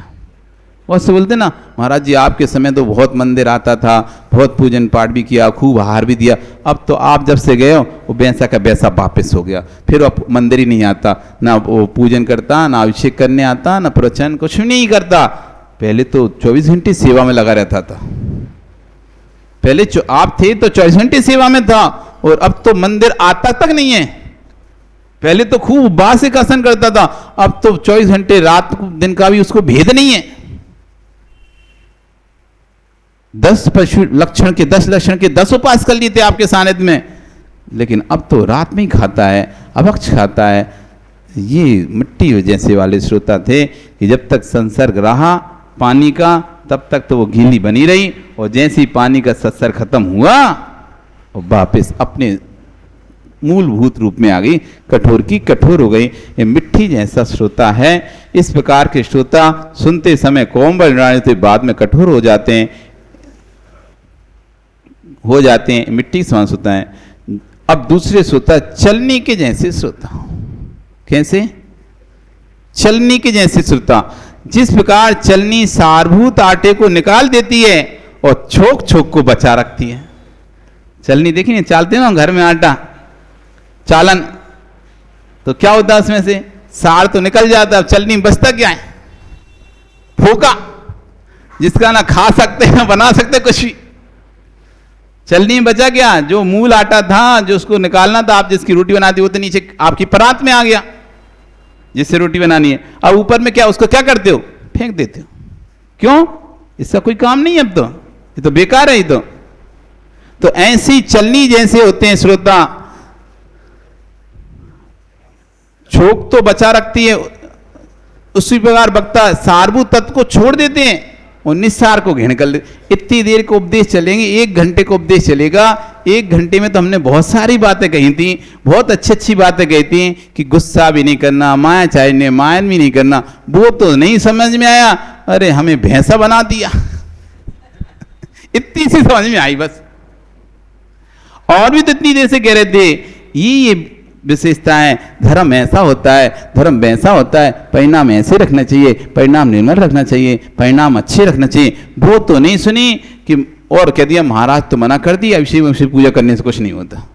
बहुत से बोलते ना, महाराज जी आपके समय तो बहुत मंदिर आता था, बहुत पूजन पाठ भी किया, खूब आहार भी दिया, अब तो आप जब से गए हो वो भैंसा का वैसा वापस हो गया, फिर अब मंदिर ही नहीं आता, ना वो पूजन करता, ना अभिषेक करने आता, ना प्रवचन, कुछ भी नहीं करता। पहले तो 24 घंटे सेवा में लगा रहता था, पहले आप थे तो 24 घंटे सेवा में था, और अब तो मंदिर आता तक नहीं है। पहले तो खूब उपवास से आसन करता था, अब तो 24 घंटे रात दिन का भी उसको भेद नहीं है। 10 लक्षण के 10 उपवास कर लिए थे आपके सानिध्य में, लेकिन अब तो रात में ही खाता है, अभक्ष खाता है। ये मिट्टी जैसे वाले श्रोता थे कि जब तक संसर्ग रहा पानी का, तब तक तो वो गीली बनी रही, और जैसे ही पानी का संसर्ग खत्म हुआ और वापस अपने मूलभूत रूप में आ गई, कठोर की कठोर हो गई। ये मिट्टी जैसा श्रोता है। इस प्रकार के श्रोता सुनते समय कोमल तो बाद में कठोर हो जाते हैं, मिट्टी समान होता है। अब दूसरे श्रोता चलनी के जैसे श्रोता। कैसे? चलनी के जैसे श्रोता। जिस प्रकार चलनी सारभूत आटे को निकाल देती है और छोक छोक को बचा रखती है। चलनी देखिए, चालते हैं ना घर में आटा, चालन, तो क्या होता है उसमें से सार तो निकल जाता है, अब चलनी बचता क्या है? फोका, जिसका ना खा सकते हैं बना सकते कुछ भी। चलनी में बचा क्या? जो मूल आटा था, जो उसको निकालना था, आप जिसकी रोटी बनाती वो तो नीचे आपकी परात में आ गया जिससे रोटी बनानी है। अब ऊपर में क्या, उसको क्या करते हो? फेंक देते हो। क्यों? इसका कोई काम नहीं है, अब तो ये तो बेकार है। ये तो ऐसी चलनी जैसे होते हैं श्रोता, छोक तो बचा रखती है, उसी प्रकार वक्ता सारभूत तत्व को छोड़ देते हैं और निस्सार को घेन कर लेते। इतनी देर को उपदेश चलेंगे, 1 घंटे को उपदेश चलेगा। 1 घंटे में तो हमने बहुत सारी बातें कही थी, बहुत अच्छी अच्छी बातें कही थी कि गुस्सा भी नहीं करना, माया चाहिए मायन भी नहीं करना, वो तो नहीं समझ में आया। अरे हमें भैंसा बना दिया इतनी सी समझ में आई बस। और भी तो इतनी देर से कह रहे थे ये विशेषता है, धर्म ऐसा होता है, धर्म वैसा होता है, परिणाम ऐसे रखना चाहिए, परिणाम निर्मल रखना चाहिए, परिणाम अच्छे रखना चाहिए। वो तो नहीं सुनी कि और कह दिया महाराज तो मना कर दिया, अभिषेक पूजा करने से कुछ नहीं होता।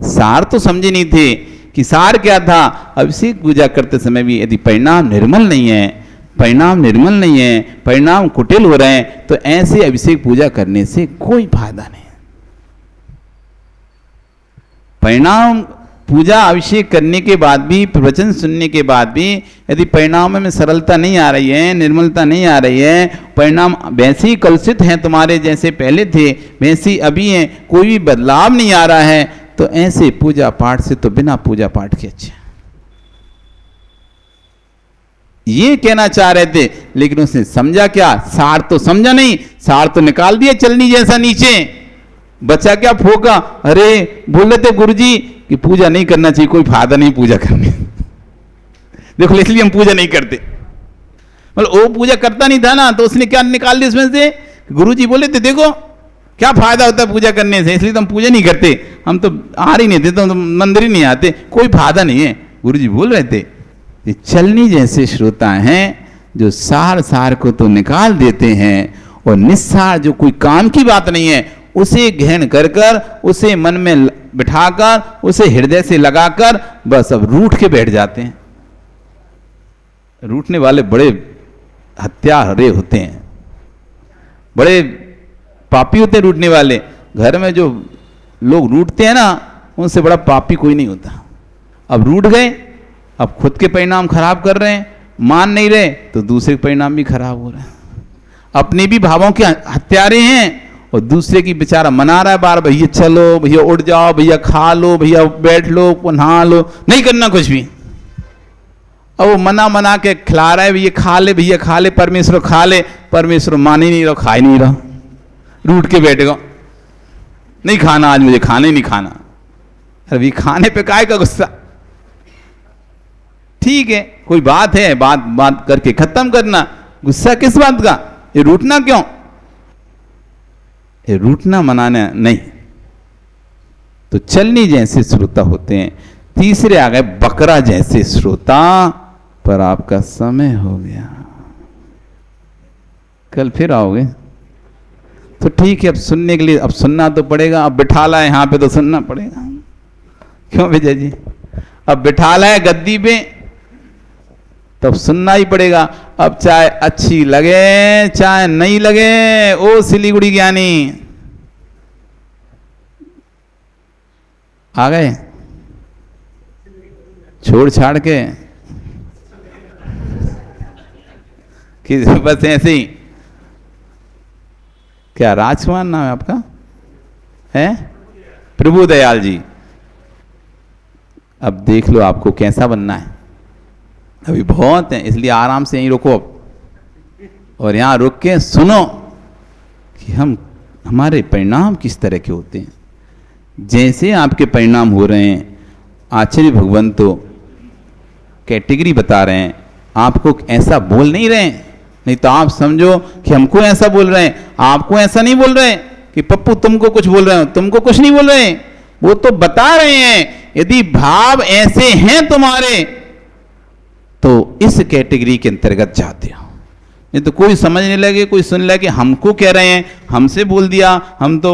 सार तो समझे नहीं थे कि सार क्या था। अभिषेक पूजा करते समय भी यदि परिणाम निर्मल नहीं है, परिणाम कुटिल हो रहे हैं, तो ऐसे अभिषेक पूजा करने से कोई फायदा नहीं। परिणाम पूजा अभिषेक करने के बाद भी, प्रवचन सुनने के बाद भी यदि परिणाम में सरलता नहीं आ रही है, निर्मलता नहीं आ रही है, परिणाम वैसे ही कलुषित हैं, तुम्हारे जैसे पहले थे वैसे ही अभी हैं, कोई भी बदलाव नहीं आ रहा है, तो ऐसे पूजा पाठ से तो बिना पूजा पाठ के अच्छे। ये कहना चाह रहे थे, लेकिन उसने समझा क्या? सार तो समझा नहीं, सार तो निकाल दिया चलनी जैसा नीचे, बचा क्या? फोका। अरे बोल रहे थे गुरुजी कि पूजा नहीं करना चाहिए, कोई फायदा नहीं पूजा करने देखो इसलिए हम पूजा नहीं करते। मतलब वो पूजा करता नहीं था ना, तो उसने क्या निकाल दिया इसमें से? गुरुजी बोले थे देखो क्या फायदा होता है पूजा करने से, इसलिए तो हम पूजा नहीं करते, हम तो आ ही नहीं थे, तो मंदिर ही नहीं आते, कोई फायदा नहीं है, गुरुजी बोल रहे थे। ये चलनी जैसे श्रोता हैं जो सार सार को तो निकाल देते हैं और निस्सार जो कोई काम की बात नहीं है उसे ग्रहण कर कर, उसे मन में बिठाकर, उसे हृदय से लगाकर बस अब रूठ के बैठ जाते हैं। रूठने वाले बड़े हत्यारे होते हैं, बड़े पापी होते हैं रूठने वाले। घर में जो लोग रूठते हैं ना, उनसे बड़ा पापी कोई नहीं होता। अब रूठ गए, अब खुद के परिणाम खराब कर रहे हैं, मान नहीं रहे तो दूसरे के परिणाम भी खराब हो रहे हैं। अपने भी भावों के हत्यारे हैं और दूसरे की बेचारा मना रहा है बार, भैया चलो, भैया उठ जाओ, भैया खा लो, भैया बैठ लो, नहा लो, नहीं करना कुछ भी। अब वो मना के खिला रहा है, भैया खा ले, भैया खा ले, परमेश्वर खा ले, परमेश्वर मान ही नहीं रहा, खा ही नहीं रहा, रूठ के बैठेगा, नहीं खाना आज मुझे, खाना ही नहीं खाना। अरे खाने पे काय का गुस्सा? ठीक है, कोई बात है, बात करके खत्म करना, गुस्सा किस बात का? ये रूठना क्यों? ये रूठना मनाना नहीं। तो चलनी जैसे श्रोता होते हैं। तीसरे आ गए बकरा जैसे श्रोता, पर आपका समय हो गया, कल फिर आओगे तो ठीक है। अब सुनने के लिए अब सुनना तो पड़ेगा, अब बिठा ला है यहाँ पे तो सुनना पड़ेगा। क्यों विजय जी? अब बिठा ला है गद्दी पे तब सुनना ही पड़ेगा। अब चाहे अच्छी लगे चाहे नहीं लगे, ओ सिलीगुड़ी ज्ञानी आ गए छोड़ छाड़ के कि बस ऐसे ही। क्या राजकुमार नाम है आपका? है प्रभु दयाल जी। अब देख लो आपको कैसा बनना है। अभी बहुत है, इसलिए आराम से यहीं रुको और यहां रुक के सुनो कि हमारे परिणाम किस तरह के होते हैं। जैसे आपके परिणाम हो रहे हैं, आचार्य भगवान तो कैटेगरी बता रहे हैं, आपको ऐसा बोल नहीं रहे हैं। नहीं तो आप समझो कि हमको ऐसा बोल रहे हैं, आपको ऐसा नहीं बोल रहे कि पप्पू तुमको कुछ बोल रहे हो, तुमको कुछ नहीं बोल रहे। वो तो बता रहे हैं यदि भाव ऐसे हैं तुम्हारे तो इस कैटेगरी के अंतर्गत जाते हो। नहीं तो कोई समझने लगे, कोई सुन लगे हमको कह रहे हैं, हमसे बोल दिया, हम तो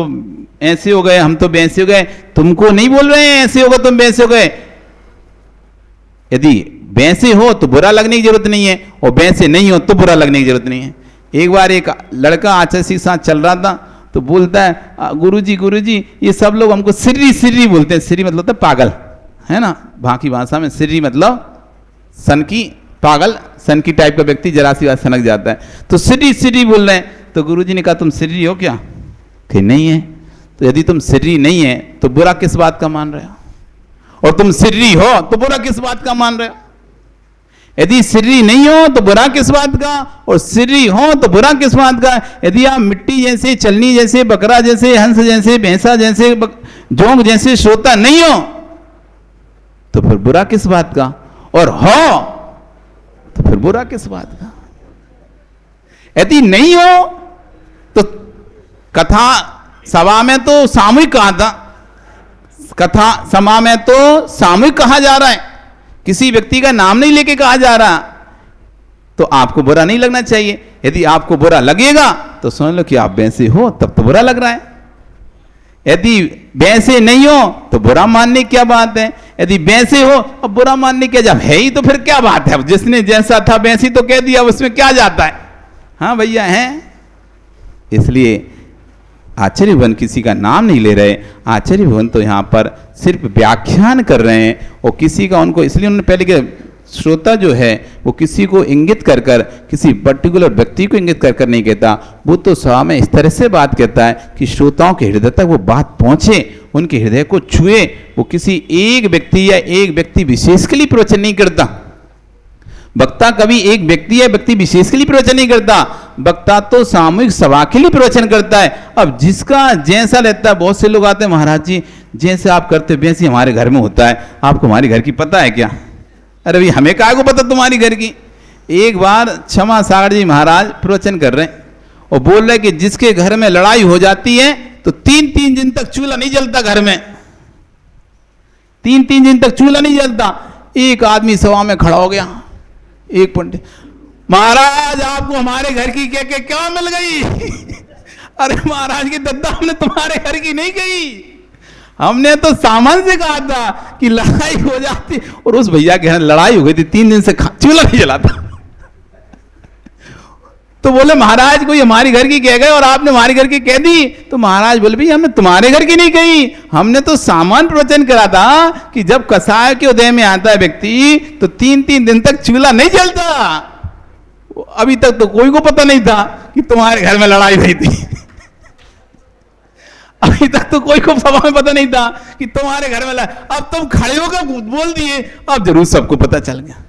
ऐसे हो गए, हम तो वैसे हो गए। तुमको नहीं बोल रहे हैं ऐसे होगा तुम वैसे हो गए। यदि वैसे हो तो बुरा लगने की जरूरत नहीं है, और वैसे नहीं हो तो बुरा लगने की जरूरत नहीं है। एक बार एक लड़का आचार्य के साथ चल रहा था तो बोलता है गुरुजी ये सब लोग हमको सिर्री सिर्री बोलते हैं। सिर्री मतलब होता है पागल, है ना, बाकी भाषा में सिर्री मतलब सन की, पागल सन की टाइप का व्यक्ति, जरा सी बात सनक जाता है। तो सिर्री सिर्री बोल रहे हैं। तो गुरुजी ने कहा तुम सिर्री हो क्या? कि नहीं है। तो यदि तुम सिर्री नहीं है तो बुरा किस बात का मान रहे हो? और तुम सिर्री हो तो बुरा किस बात का मान रहे हो? यदि सिर्री नहीं हो तो बुरा किस बात का, और सिर्री हो तो बुरा किस बात का? यदि आप मिट्टी जैसे, चलनी जैसे, बकरा जैसे, हंस जैसे, भैंसा जैसे, जोंक जैसे श्रोता नहीं हो तो फिर बुरा किस बात का, और हो तो फिर बुरा किस बात का? यदि नहीं हो तो कथा सभा में तो सामूहिक कहा था, कथा सभा में तो सामूहिक कहा जा रहा है, किसी व्यक्ति का नाम नहीं लेके कहा जा रहा, तो आपको बुरा नहीं लगना चाहिए। यदि आपको बुरा लगेगा तो समझ लो कि आप वैसे हो, तब तो बुरा लग रहा है। यदि वैसे नहीं हो तो बुरा मानने क्या बात है? यदि वैसे हो अब बुरा मानने क्या, जब है ही तो फिर क्या बात है? जिसने जैसा था वैसे तो कह दिया, उसमें क्या जाता है? हाँ भैया है। इसलिए आचार्य भगवान किसी का नाम नहीं ले रहे, आचार्य भगवान तो यहाँ पर सिर्फ व्याख्यान कर रहे हैं। और किसी का उनको, इसलिए उन्होंने पहले के श्रोता जो है वो किसी को इंगित कर कर, किसी पर्टिकुलर व्यक्ति को इंगित कर कर नहीं कहता, वो तो सभा में इस तरह से बात कहता है कि श्रोताओं के हृदय तक वो बात पहुंचे, उनके हृदय को छुए। वो किसी एक व्यक्ति या एक व्यक्ति विशेष के लिए प्रवचन नहीं करता। वक्ता कभी एक व्यक्ति या व्यक्ति विशेष के लिए प्रवचन नहीं करता, वक्ता तो सामूहिक सभा के लिए प्रवचन करता है। अब जिसका जैसा रहता है, बहुत से लोग आते हैं महाराज जी जैसे आप करते वैसे हमारे घर में होता है, आपको हमारी घर की पता है क्या? अरे भाई हमें क्या को पता तुम्हारी घर की? एक बार क्षमा सागर जी महाराज प्रवचन कर रहे हैं और बोल रहे कि जिसके घर में लड़ाई हो जाती है तो 3-3 दिन तक चूल्हा नहीं जलता घर में, 3-3 दिन तक चूल्हा नहीं जलता। एक आदमी सभा में खड़ा हो गया, एक पंडित, महाराज आपको हमारे घर की कह के क्या मिल गई? अरे महाराज की दद्दा, हमने तुम्हारे घर की नहीं कही, हमने तो सामान से कहा था कि लड़ाई हो जाती। और उस भैया के यहाँ लड़ाई हो गई थी, 3 दिन से चूल्हा नहीं जलाता। तो बोले महाराज कोई हमारी घर की कह गए और आपने हमारे घर की कह दी। तो महाराज बोले भैया हमने तुम्हारे घर की नहीं कही, हमने तो सामान प्रवचन करा था कि जब कसाय के उदय में आता है व्यक्ति तो 3-3 दिन तक चूल्हा नहीं जलता। अभी तक तो कोई को पता नहीं था कि तुम्हारे घर में लड़ाई हुई थी। अभी तक तो कोई को सभा में पता नहीं था कि तुम्हारे घर में लड़ाई। अब तुम खड़े होकर बोल दिए, अब जरूर सबको पता चल गया।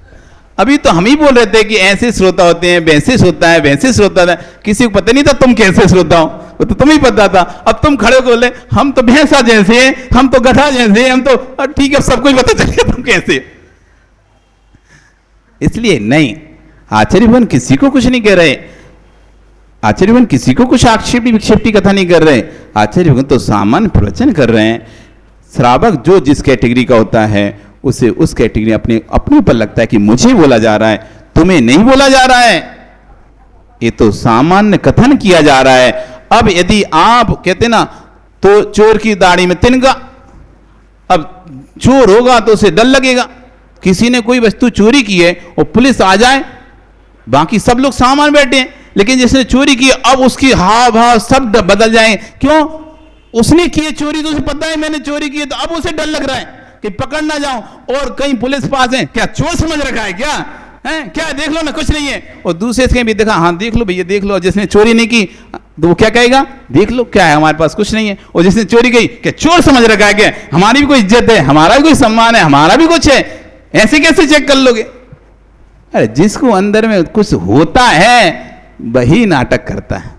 अभी तो हम ही बोल रहे थे कि ऐसे श्रोता होते हैं, वैसे श्रोता है, वैसे श्रोता है, किसी को पता नहीं था तुम कैसे श्रोता हो, वो तो तुम्हें पता था। अब तुम खड़े होकर बोले हम तो भैंसा जैसे हैं, हम तो गधा जैसे हैं, हम तो ठीक है, सबको ही पता चल गया तुम कैसे। इसलिए नहीं, आचार्यवन किसी को कुछ नहीं कह रहे, आचार्यवन किसी को कुछ आक्षेपी विक्षेपी कथा नहीं कर रहे, आचार्यवन तो सामान्य प्रवचन कर रहे हैं। श्रावक जो जिस कैटेगरी का होता है उसे उस कैटेगरी अपने अपने ऊपर लगता है कि मुझे बोला जा रहा है, तुम्हें नहीं बोला जा रहा है, ये तो सामान्य कथन किया जा रहा है। अब यदि आप कहते ना तो चोर की दाढ़ी में तिनका, अब चोर होगा तो उसे डर लगेगा। किसी ने कोई वस्तु चोरी की है और पुलिस आ जाए, बाकी सब लोग सामान बैठे हैं, लेकिन जिसने चोरी की अब उसकी हाव भाव सब बदल जाए। क्यों? उसने की चोरी तो उसे पता है मैंने चोरी की है, तो अब उसे डर लग रहा है कि पकड़ ना जाऊं। और कहीं पुलिस पास है, क्या चोर समझ रखा है क्या है? क्या देख लो ना कुछ नहीं है। और दूसरे से भी देखा, हाँ देख लो भैया देख लो, जिसने चोरी नहीं की तो वो क्या कहेगा, देख लो क्या है हमारे पास कुछ नहीं है। और जिसने चोरी की क्या चोर समझ रखा है क्या, हमारी भी कोई इज्जत है, हमारा भी कोई सम्मान है, हमारा भी कुछ है, ऐसे कैसे चेक कर लोगे? अरे जिसको अंदर में कुछ होता है वही नाटक करता है,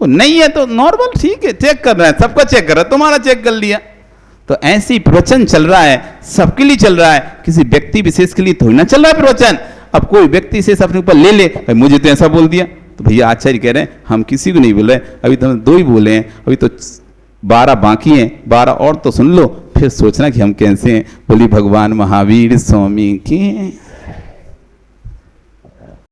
वो नहीं है तो नॉर्मल ठीक है, चेक कर रहा है, सबका चेक कर रहा है, तुम्हारा चेक कर लिया। तो ऐसे ही प्रवचन चल रहा है, सबके लिए चल रहा है, किसी व्यक्ति विशेष के लिए थोड़ी ना चल रहा है प्रवचन। अब कोई व्यक्ति विशेष अपने ऊपर ले ले, मुझे तो ऐसा बोल दिया, तो भैया आचार्य कह रहे हैं हम किसी को नहीं बोल रहे, अभी तो हम 2 ही बोले हैं, अभी तो 12 बाकी हैं, 12 और तो सुन लो, फिर सोचना कि हम कैसे हैं। बोली भगवान महावीर स्वामी की।